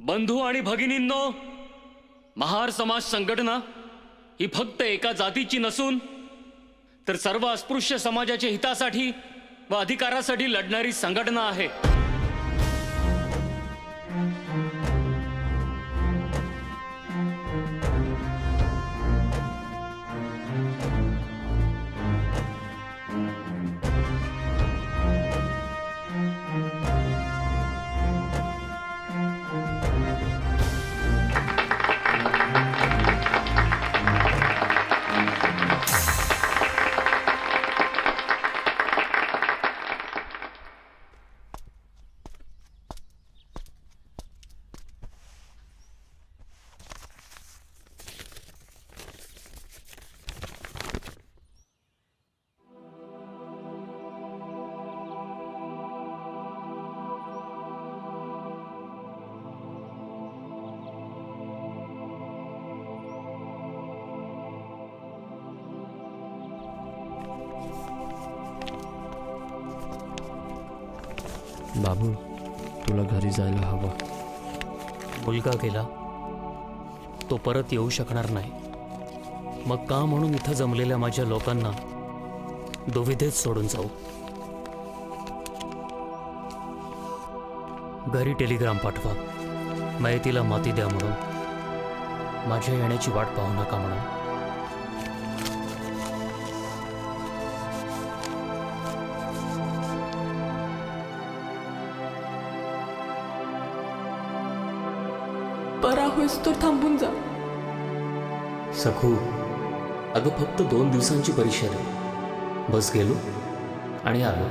बंधू आणि भगिनींनो, महार समाज संघटना ही फक्त एका जातीची नसून तर सर्व अस्पृश्य समाजाच्या हितासाठी व अधिकारासाठी लढणारी संघटना आहे. बाबू, तुला घरी जायला हवं. मुलगा गेला, तो परत येऊ शकणार नाही. मग का म्हणून इथं जमलेल्या माझ्या लोकांना दुविधेत सोडून जाऊ? घरी टेलिग्राम पाठवा, मयतीला माती द्या म्हणून. माझ्या येण्याची वाट पाहू नका म्हणून. बरा होईस तर थांबून जा. सखू, अगं फक्त 2 दिवसांची परीक्षा दे. बस गेलो आणि आलो.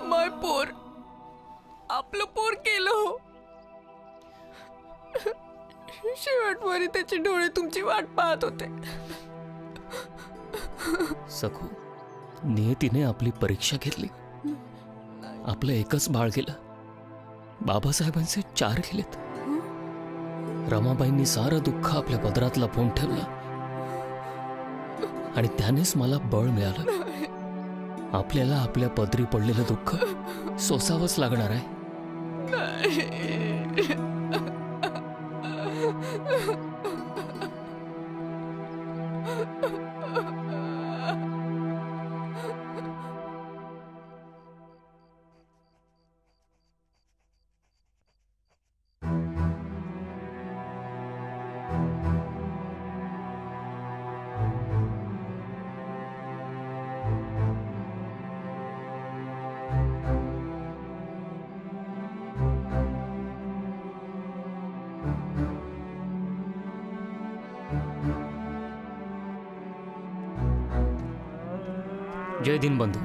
माय पोर, आपलं पोर केलं हो. शेवटवरी त्याचे डोळे तुमची वाट पाहत होते. सखू, नियतीने आपली परीक्षा घेतली. आपलं एकच बाळ गेलं. बाबासाहेबांचे 4 गेलेत. रमाबाईंनी सारं दुःख आपल्या पदरात लपवून ठेवलं आणि त्यानेच मला बळ मिळालं. आपल्याला आपल्या पदरी पडलेलं दुःख सोसावंच लागणार आहे. जय दीनबंधू.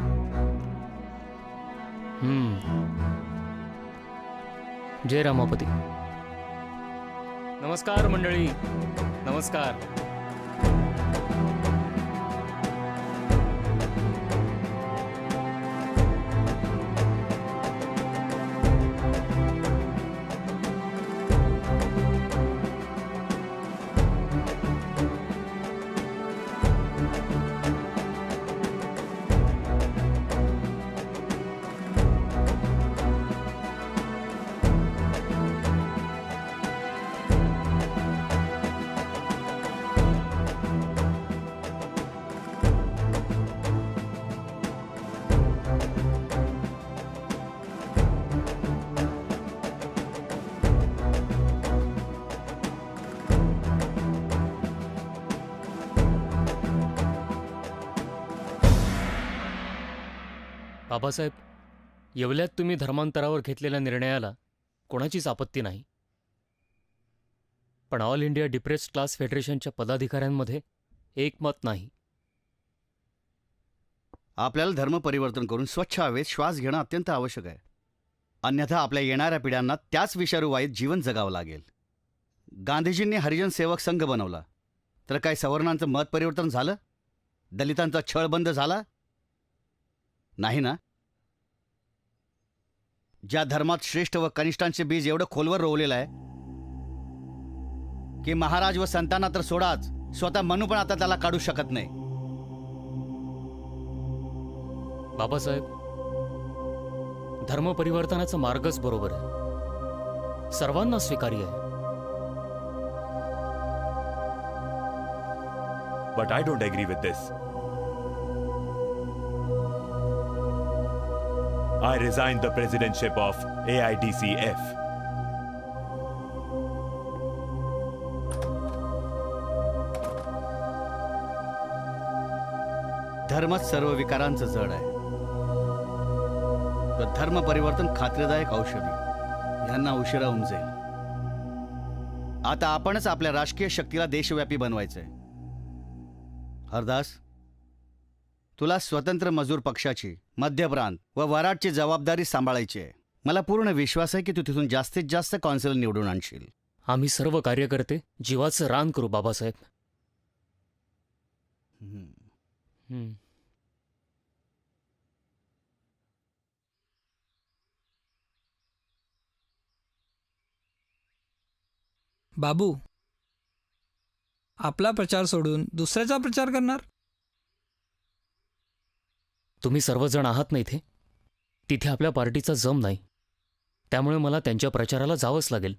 जय रामापती. नमस्कार मंडळी, नमस्कार. बाबासाहेब, येवल्यात तुम्ही धर्मांतरावर घेतलेल्या निर्णयाला कोणाचीच आपत्ती नाही. पण ऑल इंडिया डिप्रेस्ड क्लास फेडरेशनच्या पदाधिकाऱ्यांमध्ये एकमत नाही. आपल्याला धर्म परिवर्तन करून स्वच्छ हवेत श्वास घेणं अत्यंत आवश्यक आहे. अन्यथा आपल्या येणाऱ्या पिढ्यांना त्याच विषारू वाईत जीवन जगावं लागेल. गांधीजींनी हरिजन सेवक संघ बनवला, तर काय सवर्णांचं मत परिवर्तन झालं? दलितांचा छळ बंद झाला? नाही ना. ज्या धर्मात श्रेष्ठ व कनिष्ठांचे बीज एवढं खोलवर रोवलेलं आहे की महाराज व संतांना तर सोडाच, स्वतः मनू पण आता त्याला काढू शकत नाही. बाबासाहेब, धर्म परिवर्तनाचा मार्गच बरोबर आहे, सर्वांना स्वीकार्य आहे. But I don't agree with this. I resigned the presidentship of AIDCF. धर्मच सर्व विकारांचं जड आहे. तर धर्म परिवर्तन खात्रीदायक औषधी यांना उशिरा उमजेल. आता आपणच आपल्या राजकीय शक्तीला देशव्यापी बनवायचंय. हरदास, तुला स्वतंत्र मजूर पक्षाची मध्य प्रांत व वराडची जबाबदारी सांभाळायची आहे. मला पूर्ण विश्वास आहे की तू तिथून जास्तीत जास्त कौन्सिलर निवडून आणशील. आम्ही सर्व कार्यकर्ते जीवाचं रान करू बाबासाहेब. बाबू, आपला प्रचार सोडून दुसऱ्याचा प्रचार करणार? तुम्ही सर्वजण आहात ना इथे. तिथे आपल्या पार्टीचा जम नाही, त्यामुळे मला त्यांच्या प्रचाराला जावंच लागेल.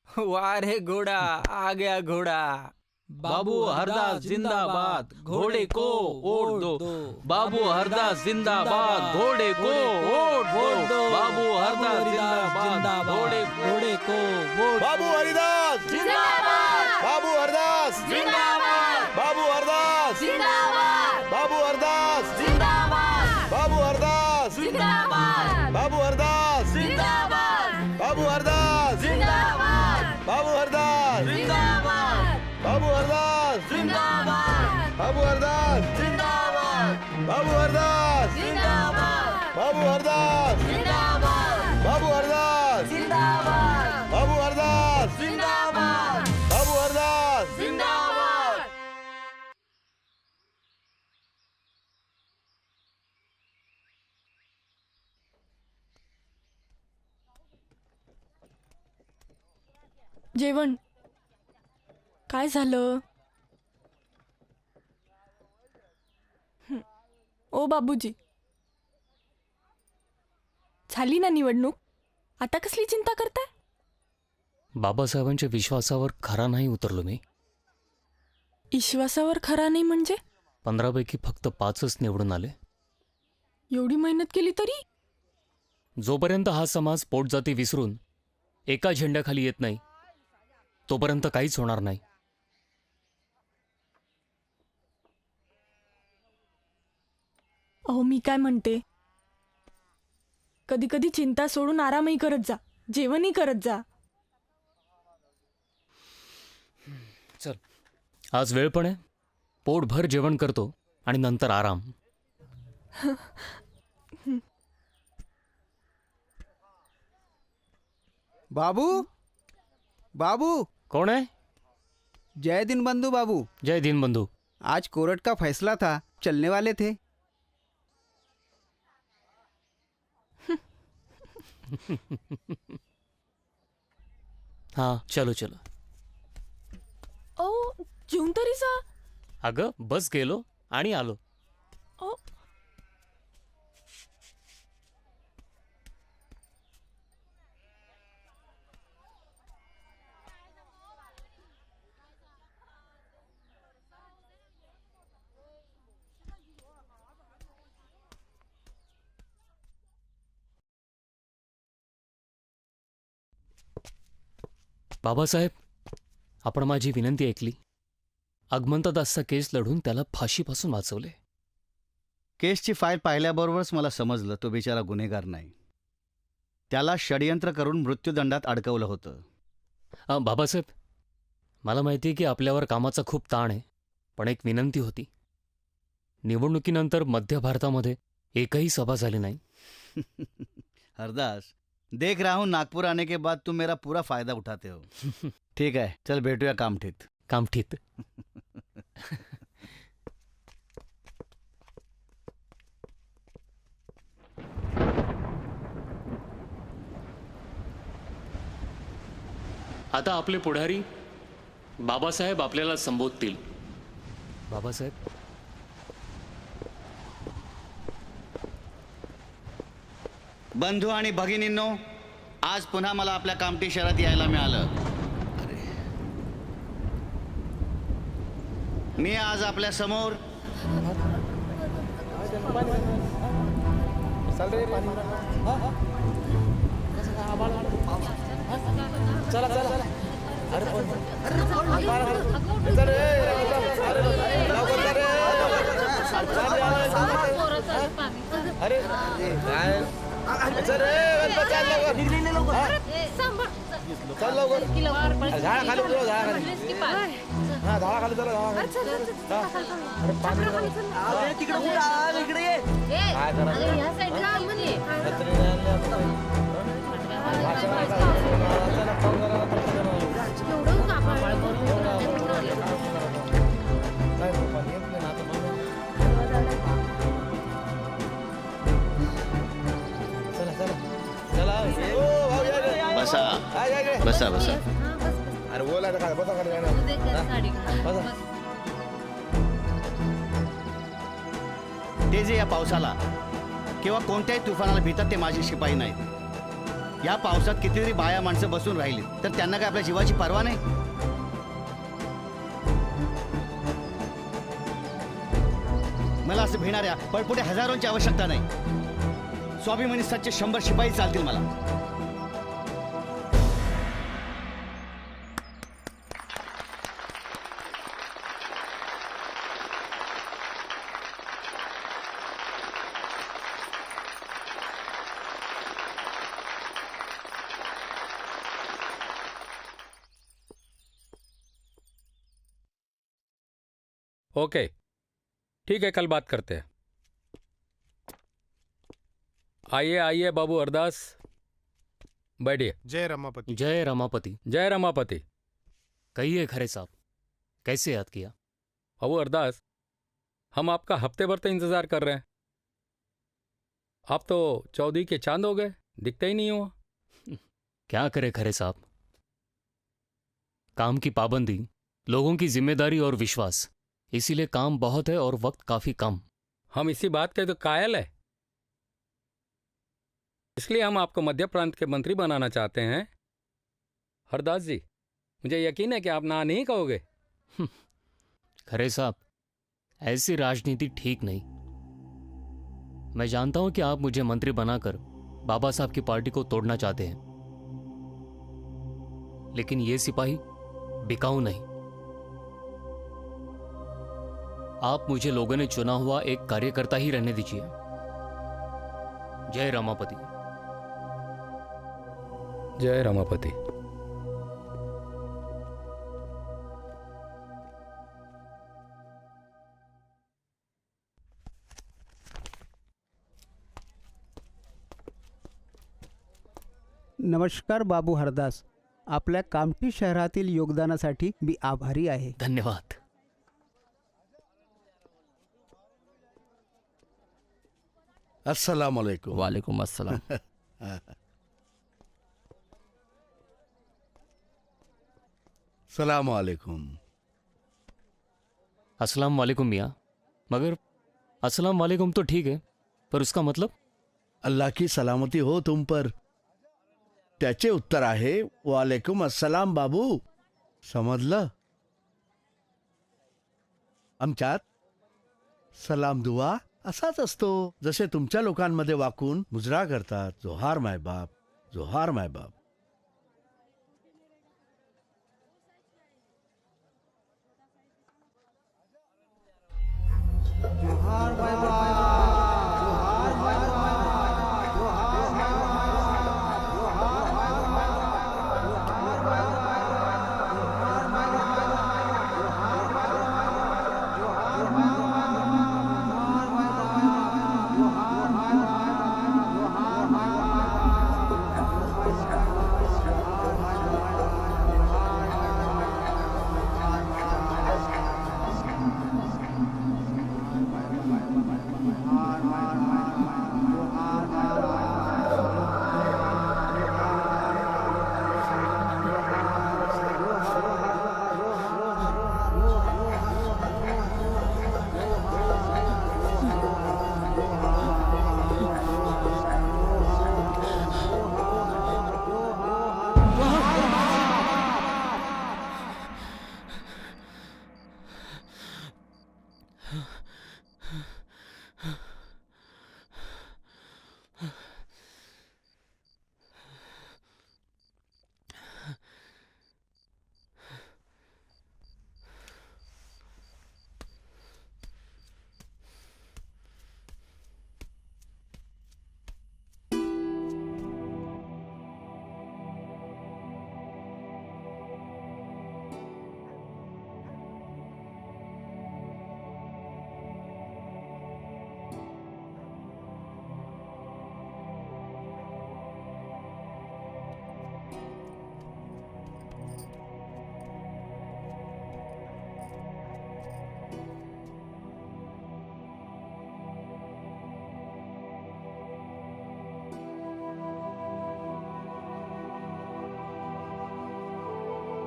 वाह रे घोडा, आ गया घोडा. बाबू हरदास जिंदाबाद, घोड़े को वोट दो. बाबू हरदास जिंदाबाद, घोड़े को वोट दो. बाबू हरदास जिंदाबाद, घोड़े को वोट. बाबू हरिदास जिंदाबाद. बाबू हरदास जिंदाबाद. बाबू हरदास जिंदाबाद. बाबू हरदास जिंदाबाद. बाबू हरदास जिंदाबाद. बाबू हरदास जिंदाबाद. बाबू हरदास जिंदाबाद. बाबू हरदास जिंदाबाद. बाबू हरदास जिंदाबाद. बाबू हरदास जिंदाबाद. बाबू हरदास जिंदाबाद. बाबू हरदास जिंदाबाद. बाबू हरदास जिंदाबाद. बाबू हरदास जिंदाबाद. बाबू हरदास जिंदाबाद. जेवण काय झालं? ओ बाबूजी, झाली ना निवडणूक, आता कसली चिंता करताय? बाबासाहेबांच्या विश्वासावर खरा नाही उतरलो मी. विश्वासावर खरा नाही म्हणजे? 15 पैकी फक्त 5च निवडून आले. एवढी मेहनत केली तरी? जोपर्यंत हा समाज पोटजाती विसरून एका झेंड्याखाली येत नाही, तोपर्यंत काहीच होणार नाही. अहो, मी काय म्हणते, कधी कधी चिंता सोडून आरामही करत जा, जेवणही करत जा. चल, आज वेळ पण आहे. पोटभर जेवण करतो आणि नंतर आराम. बाबू, बाबू. कौन है? जय दिन बंधु बाबू. जय दिन बंधु. आज कोर्ट का फैसला था, चलने वाले थे. हाँ, चलो चलो. ओ, जेवून तरी जा. अगं, बस गेलो आणि आलो. ओ, बाबासाहेब, आपण माझी विनंती ऐकली. अगमंतदासचा केस लढून त्याला फाशीपासून वाचवले. केसची फाईल पाहिल्याबरोबरच मला समजलं तो बिचारा गुन्हेगार नाही. त्याला षडयंत्र करून मृत्यूदंडात अडकवलं होतं. बाबासाहेब, मला माहिती आहे की आपल्यावर कामाचा खूप ताण आहे, पण एक विनंती होती. निवडणुकीनंतर मध्य भारतामध्ये एकही सभा झाली नाही. हरदास, देख रहा हूं नागपुर आने के बाद तुम मेरा पूरा फायदा उठाते हो. ठीक है, चल भेटूया कामठीत. कामठीत. आता आपले पुढारी बाबासाहेब आपल्याला संबोधतील. बाबासाहेब, बंधू आणि भगिनींनो, आज पुन्हा मला आपल्या कामठी शहरात यायला मिळालं. मी आज आपल्या समोर अरे चल रे, गणपत चाल लवकर. चल लवकर. झाडाखाली उतरव, झाडाखाली. हा, झाडाखाली चला, झाडाखाली. अरे पाणी तिकडे इकडे ये. काय बसा बसा बसा. अरे बोला काय बसा खाली. ते जे या पावसाला किंवा कोणत्याही तुफानाला भितात ते माझे शिपाई नाहीत. या पावसात कितीतरी बाया माणसं बसून राहिली तर त्यांना काय आपल्या जीवाची पर्वा नाही. मला असं भिणाऱ्या पळपुटे हजारोंची आवश्यकता नाही. स्वाभिमानी सच्चे 100 शिपाई चालतील मला. ओके, ठीक है, कल बात करते हैं. आइए आइए बाबू हरदास, बैठिए. जय रमापति. जय रमापति. जय रमापति. कहिए खरे साहब, कैसे याद किया? बाबू हरदास, हम आपका हफ्ते भर से इंतजार कर रहे हैं. आप तो चौधरी के चांद हो गए, दिखते ही नहीं हो. क्या करे खरे साहब, काम की पाबंदी, लोगों की जिम्मेदारी और विश्वास, इसीलिए काम बहुत है और वक्त काफी कम. हम इसी बात के तो कायल है, इसलिए हम आपको मध्य प्रांत के मंत्री बनाना चाहते हैं. हरदास जी, मुझे यकीन है कि आप ना नहीं कहोगे. खरे साहब, ऐसी राजनीति ठीक नहीं. मैं जानता हूं कि आप मुझे मंत्री बनाकर बाबा साहब की पार्टी को तोड़ना चाहते हैं, लेकिन ये सिपाही बिकाऊ नहीं. आप मुझे लोगों ने चुना हुआ एक कार्यकर्ता ही रहने दीजिए. जय रमापति. जय रमापति. नमस्कार बाबू हरदास, आपल्या कामठी शहरातील योगदानासाठी मी आभारी आहे. धन्यवाद. अस्सलाम वालेकुम. वालेकुम अस्सलाम. सलाम वालेकुम. अस्सलाम वालेकुम मियाँ. मगर अस्सलाम वालेकुम तो ठीक है, पर उसका मतलब? अल्लाह की सलामती हो तुम पर. त्याचे उत्तर आहे वालेकुम अस्सलाम बाबू. समजलं? आमच्यात सलाम दुआ असाच असतो. जसे तुमच्या लोकांमध्ये वाकून मुजरा करतात, जोहार मायबाप, जोहार मायबाप.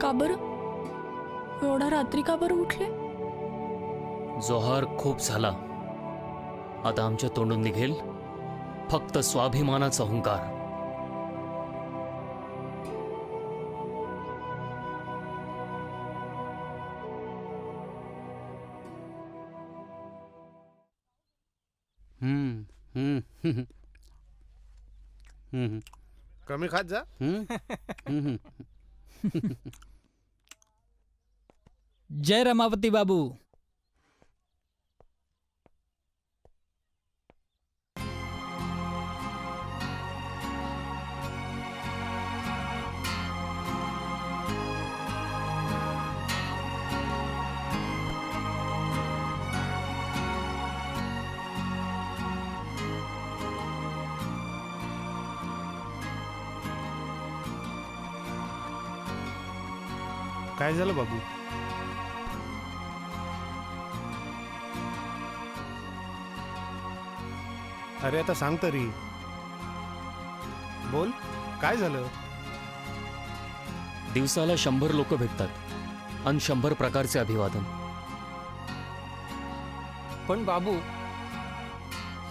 का बरं? एवढा रात्री का बरं उठले? जोहार खूप झाला. आता आमच्या तोंडून निघेल फक्त स्वाभिमानाचा हुंकार. कमी खात जा. जय रमापती बाबू. काय झालं बाबू? अरे आता सांग तरी. बोल, काय झालं? दिवसाला 100 लोक भेटतात आणि 100 प्रकारचे अभिवादन. पण बाबू,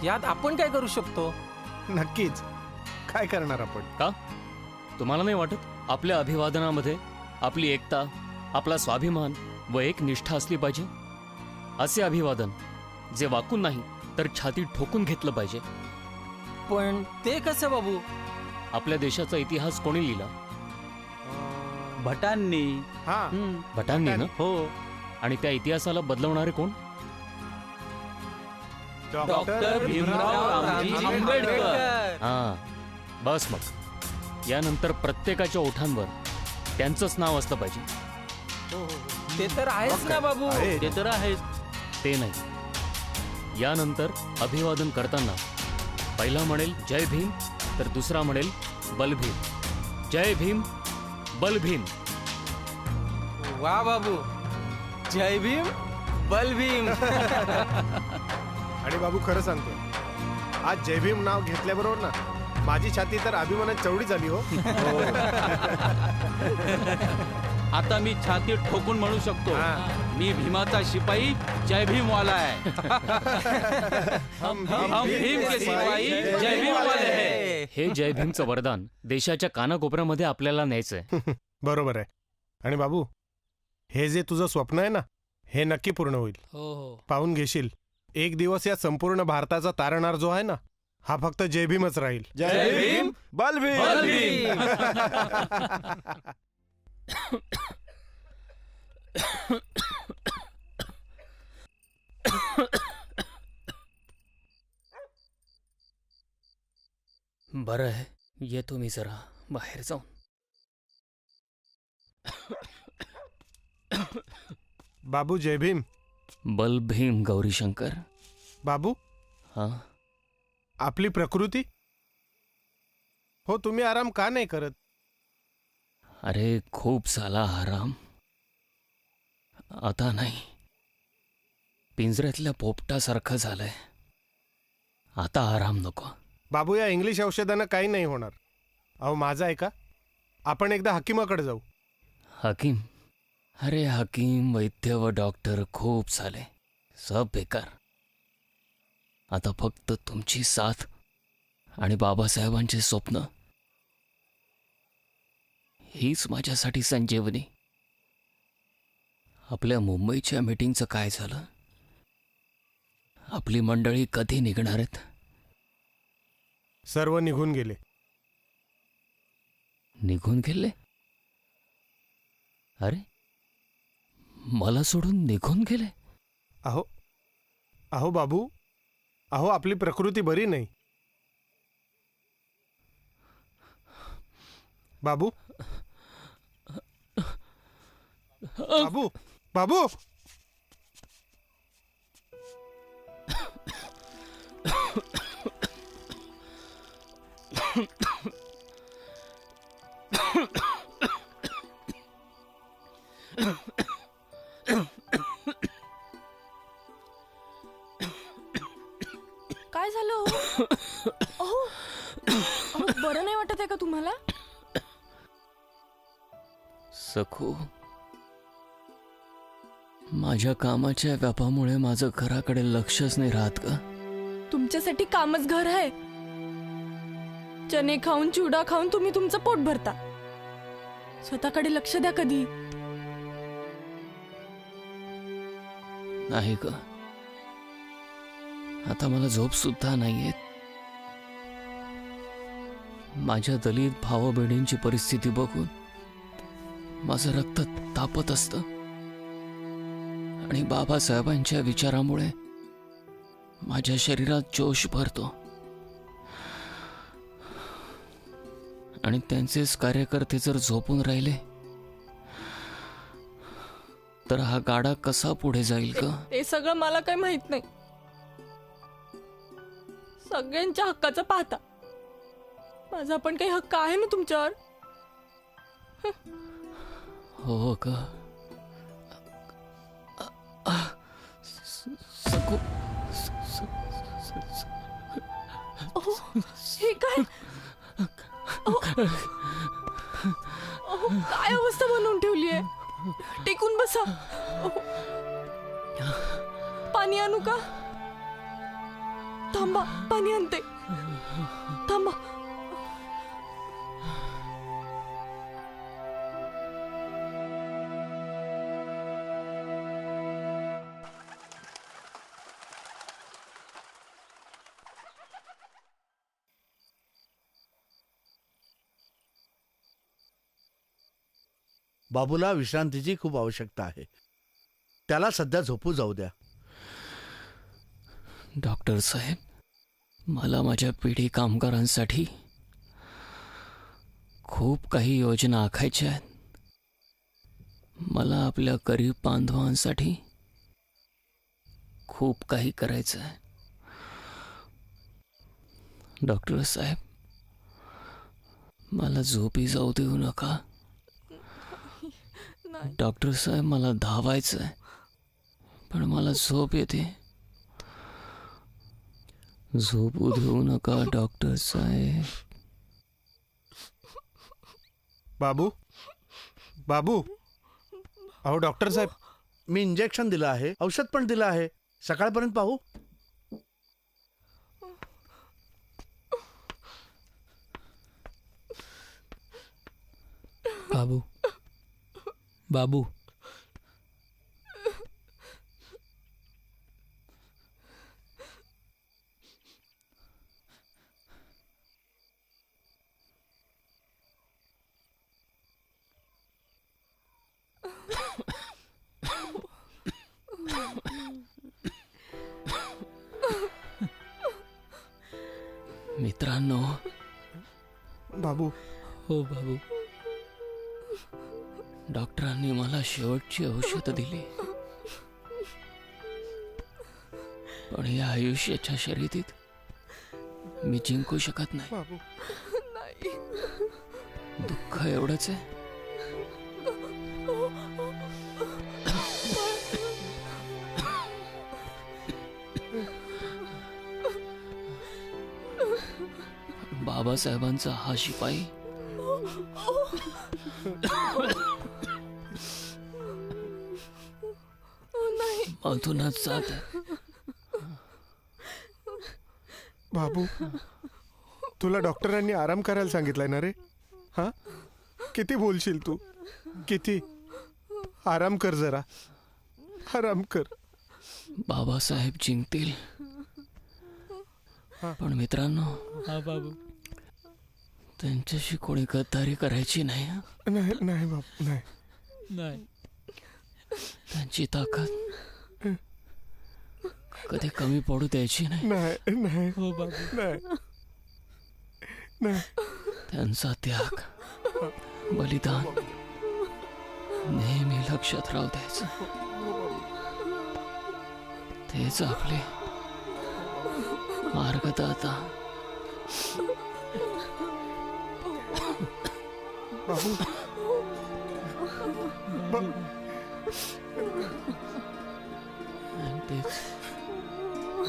यात आपण काय करू शकतो? नक्कीच, काय करणार आपण? का तुम्हाला नाही वाटत आपल्या अभिवादनामध्ये आपली एकता, आपला स्वाभिमान व एक निष्ठा असली पाहिजे? असे अभिवादन जे वाकून नाही तर छाती ठोकून घेतलं पाहिजे. पण ते कसं बाबू? आपल्या देशाचा इतिहास कोणी लिहिला? भटांनी. भटांनी ना? हो. आणि त्या इतिहासाला बदलवणारे कोण? डॉक्टर भीमराव रामजी आंबेडकर. हा, बस मग यानंतर प्रत्येकाच्या ओठांवर त्यांचंच नाव असलं पाहिजे. ते तर आहेच ना बाबू. ते तर आहेच. ते नाही, यानंतर अभिवादन करताना पहिला म्हणेल जय भीम तर दुसरा म्हणेल बल भीम. जय भीम, बल भीम. वा बाबू, जय भीम, बल भीम. आणि बाबू खरं सांगतो, आज जय भीम नाव घेतल्याबरोबर ना माझी छाती तर अभिमानात चवडी झाली हो. आता मी छाती ठोकून म्हणू शकतो, मी भीमाचा शिपाई जय भीमवाला आहे. हम भीम के सिपाही जय भीमवाले है. हे जय भीमचं वरदान देशाच्या कानाकोपऱ्यामध्ये आपल्याला न्यायचंय. बरोबर आहे. आणि बाबू, हे जे तुझं स्वप्न आहे ना, हे नक्की पूर्ण होईल. पाहून घेशील, एक दिवस या संपूर्ण भारताचा तारणार जो आहे ना, हा फक्त जय भीमच राहील. जय भीम, बल भीम. बल भीम. बरं आहे, येतो मी जरा बाहेर जाऊन. बाबू जय भीम. बल भीम गौरीशंकर. बाबू, हा, आपली प्रकृती हो, तुम्ही आराम का नाही करत? अरे खूप झाला आराम, आता नाही. पिंजऱ्यातल्या पोपटासारखं झालंय, आता आराम नको. बाबू, या इंग्लिश औषधानं काही नाही होणार. अहो माझं ऐका, आपण एकदा हकीमाकडे जाऊ. हकीम? अरे हकीम, वैद्य व डॉक्टर खूप झाले, सब बेकार. आता फक्त तुमची साथ आणि बाबासाहेबांचे स्वप्न हीच माझ्यासाठी संजीवनी. आपल्या मुंबईच्या मीटिंगचं काय झालं? आपली मंडळी कधी निघणार आहेत? सर्व निघून गेले. निघून गेले? अरे, मला सोडून निघून गेले? अहो अहो बाबू, अहो आपली प्रकृती बरी नाही. बाबू, बाबू, बाबू. काय झालं हो? अहो, अहो, बरं नाही वाटत आहे का तुम्हाला? सखू, माझ्या कामाच्या व्यापामुळे माझं घराकडे लक्षच नाही राहत का? तुमच्यासाठी कामच घर आहे. चणे खाऊन चिवडा खाऊन तुम्ही तुमचं पोट भरता. स्वतःकडे लक्ष द्या कधी. नाही ग, आता मला झोप सुद्धा नाही येत. माझ्या दलित भाऊ बहिणींची परिस्थिती बघून माझं रक्त तापत असतं आणि बाबासाहेबांच्या विचारामुळे माझ्या शरीरात जोश भरतो. आणि त्यांचेच कार्यकर्ते जर झोपून राहिले तर हा गाडा कसा पुढे जाईल ग? ते सगळं मला काही माहित नाही. सगळ्यांच्या हक्काचं पाहता. माझा पण काही हक्क आहे ना तुमच्यावर. हो ग. सखू, हे काय? काय अवस्था बनवून ठेवली आहे. टेकून बसा. पाणी आणू का? थांबा, पाणी आणते. थांबा. बाबूला विश्रांतीची खूप आवश्यकता आहे. त्याला सध्या झोपू जाऊ द्या. डॉक्टर साहेब, मला माझ्या पिढी कामगारांसाठी खूप काही योजना आखायच्या आहेत. मला आपल्या गरीब बांधवांसाठी खूप काही करायचं आहे. डॉक्टर साहेब, मला झोपी जाऊ देऊ नका. डॉक्टर साहेब, मला धावायचं आहे पण मला झोप येते. झोपू देऊ नका डॉक्टर साहेब. बाबू, बाबू, अहो डॉक्टर साहेब, मी इंजेक्शन दिलं आहे, औषध पण दिलं आहे. सकाळपर्यंत पाहू. बाबू, बाबू, मित्रांनो. बाबू. हो बाबू. डॉक्टरांनी मला शेवटची औषध दिली पण या आयुष्याच्या शर्यतीत मी जिंकू शकत नाही. दुःख एवढंच आहे. बाबासाहेबांचा हा शिपाई मधूनच जात आहे. बाबू, तुला डॉक्टरांनी आराम करायला सांगितलंय ना रे? हा, किती बोलशील तू? किती? आराम कर, जरा आराम कर. बाबासाहेब जिंकतील पण मित्रांनो, हा बाबू, त्यांच्याशी कोणी गद्दारी करायची नाही. नाही नाही बाबू, नाही नाही. त्यांची ताकद कधी कमी पडू द्यायची नाही. नाही नाही. हो बाबू, नाही नाही. त्यांचा त्याग, बलिदान नेहमी लक्षात राहू द्यायचं. तेच आपले मार्गदाता. बाबू, आणि तेच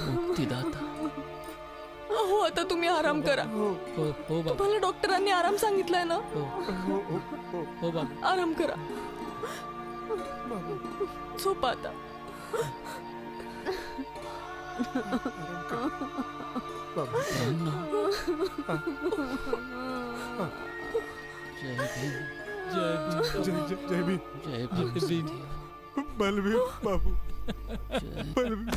मुक्तिदाता. हो आता तुम्ही आराम करा. हो बाबा. तुम्हाला डॉक्टरांनी आराम सांगितलाय ना. हो बाबा. आराम करा. झोपा आता. जय भीम. बलवीर बाबू. बलवीर.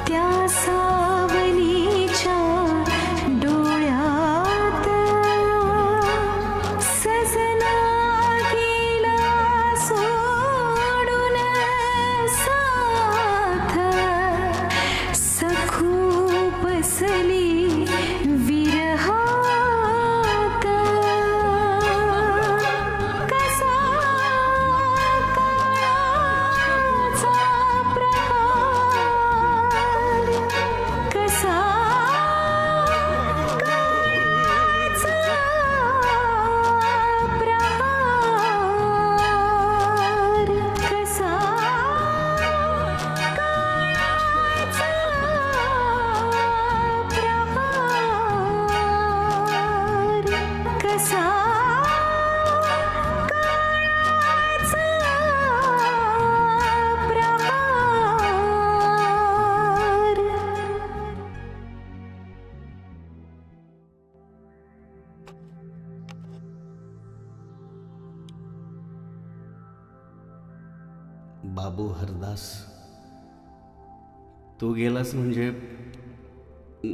त्या सावलीच्या डोळ्यात सजना गेला सोडून साथ सखू बसली विरहात. कसा काळाचा प्रहार, कसा काळाचा प्रहार, कसा काळाचा प्रहार, कसा काळाचा प्रहार. बाबू हरदास, तू गेलास म्हणजे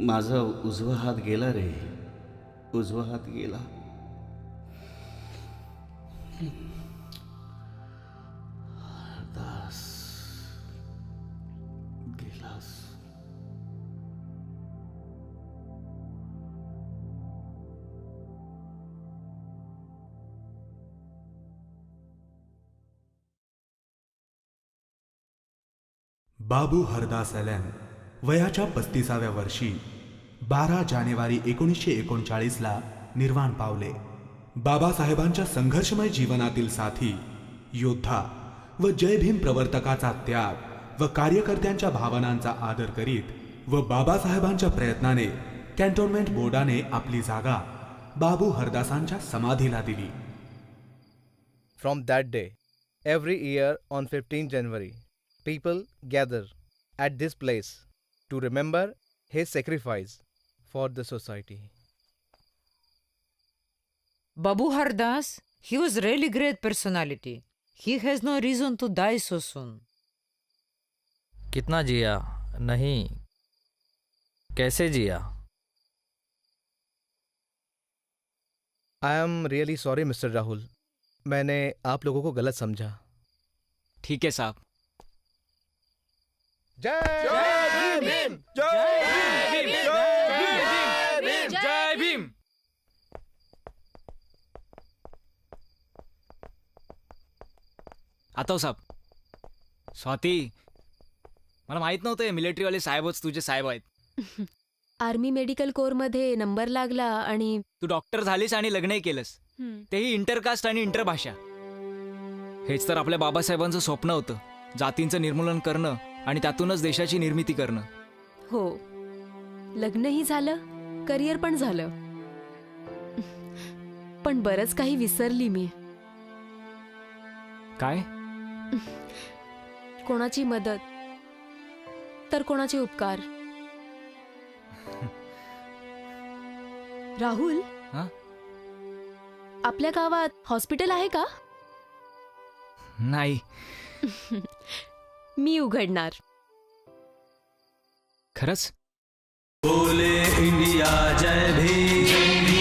माझा उजवा हात गेला रे. उजवा हात गेला. हरदास गेलास. बाबू हरदास ॲलन वयाच्या 35व्या वर्षी 12 जानेवारी 1939ला निर्वाण पावले. बाबासाहेबांच्या संघर्षमय जीवनातील साथी, योद्धा व जय भीम प्रवर्तकाचा त्याग व कार्यकर्त्यांच्या भावनांचा आदर करीत व बाबासाहेबांच्या प्रयत्नाने कॅन्टोन्मेंट बोर्डाने आपली जागा बाबू हरदासांच्या समाधीला दिली. From that day, every year on 15 January, people gather at this place to remember his sacrifice for the society. Babu Hardas, he was really great personality. He has no reason to die so soon. कितना जिया नहीं, कैसे जिया? I am really sorry, Mr. Rahul. मैंने आप लोगों को गलत समझा. ठीक है साहब. जय भीम. जय भीम. जय भीम. आता हो साहेब. स्वाती, मला माहित नव्हतं मिलिटरीवाले साहेबच तुझे साहेब आहेत. आर्मी मेडिकल कोर मध्ये नंबर लागला आणि तू डॉक्टर झालीस आणि लग्नही केलंस, तेही इंटरकास्ट आणि इंटरभाषा. हेच तर आपल्या बाबासाहेबांचं स्वप्न होतं, जातींचं निर्मूलन करणं आणि त्यातूनच देशाची निर्मिती करणं. हो, लग्नही झालं, करिअर पण झालं, पण बरंच काही विसरली मी. काय? कोणाची मदत तर कोणाचे उपकार. राहुल, आपल्या गावात हॉस्पिटल आहे का? नाही. मी उघडणार. खरंच? बोले इंडिया जय भीम.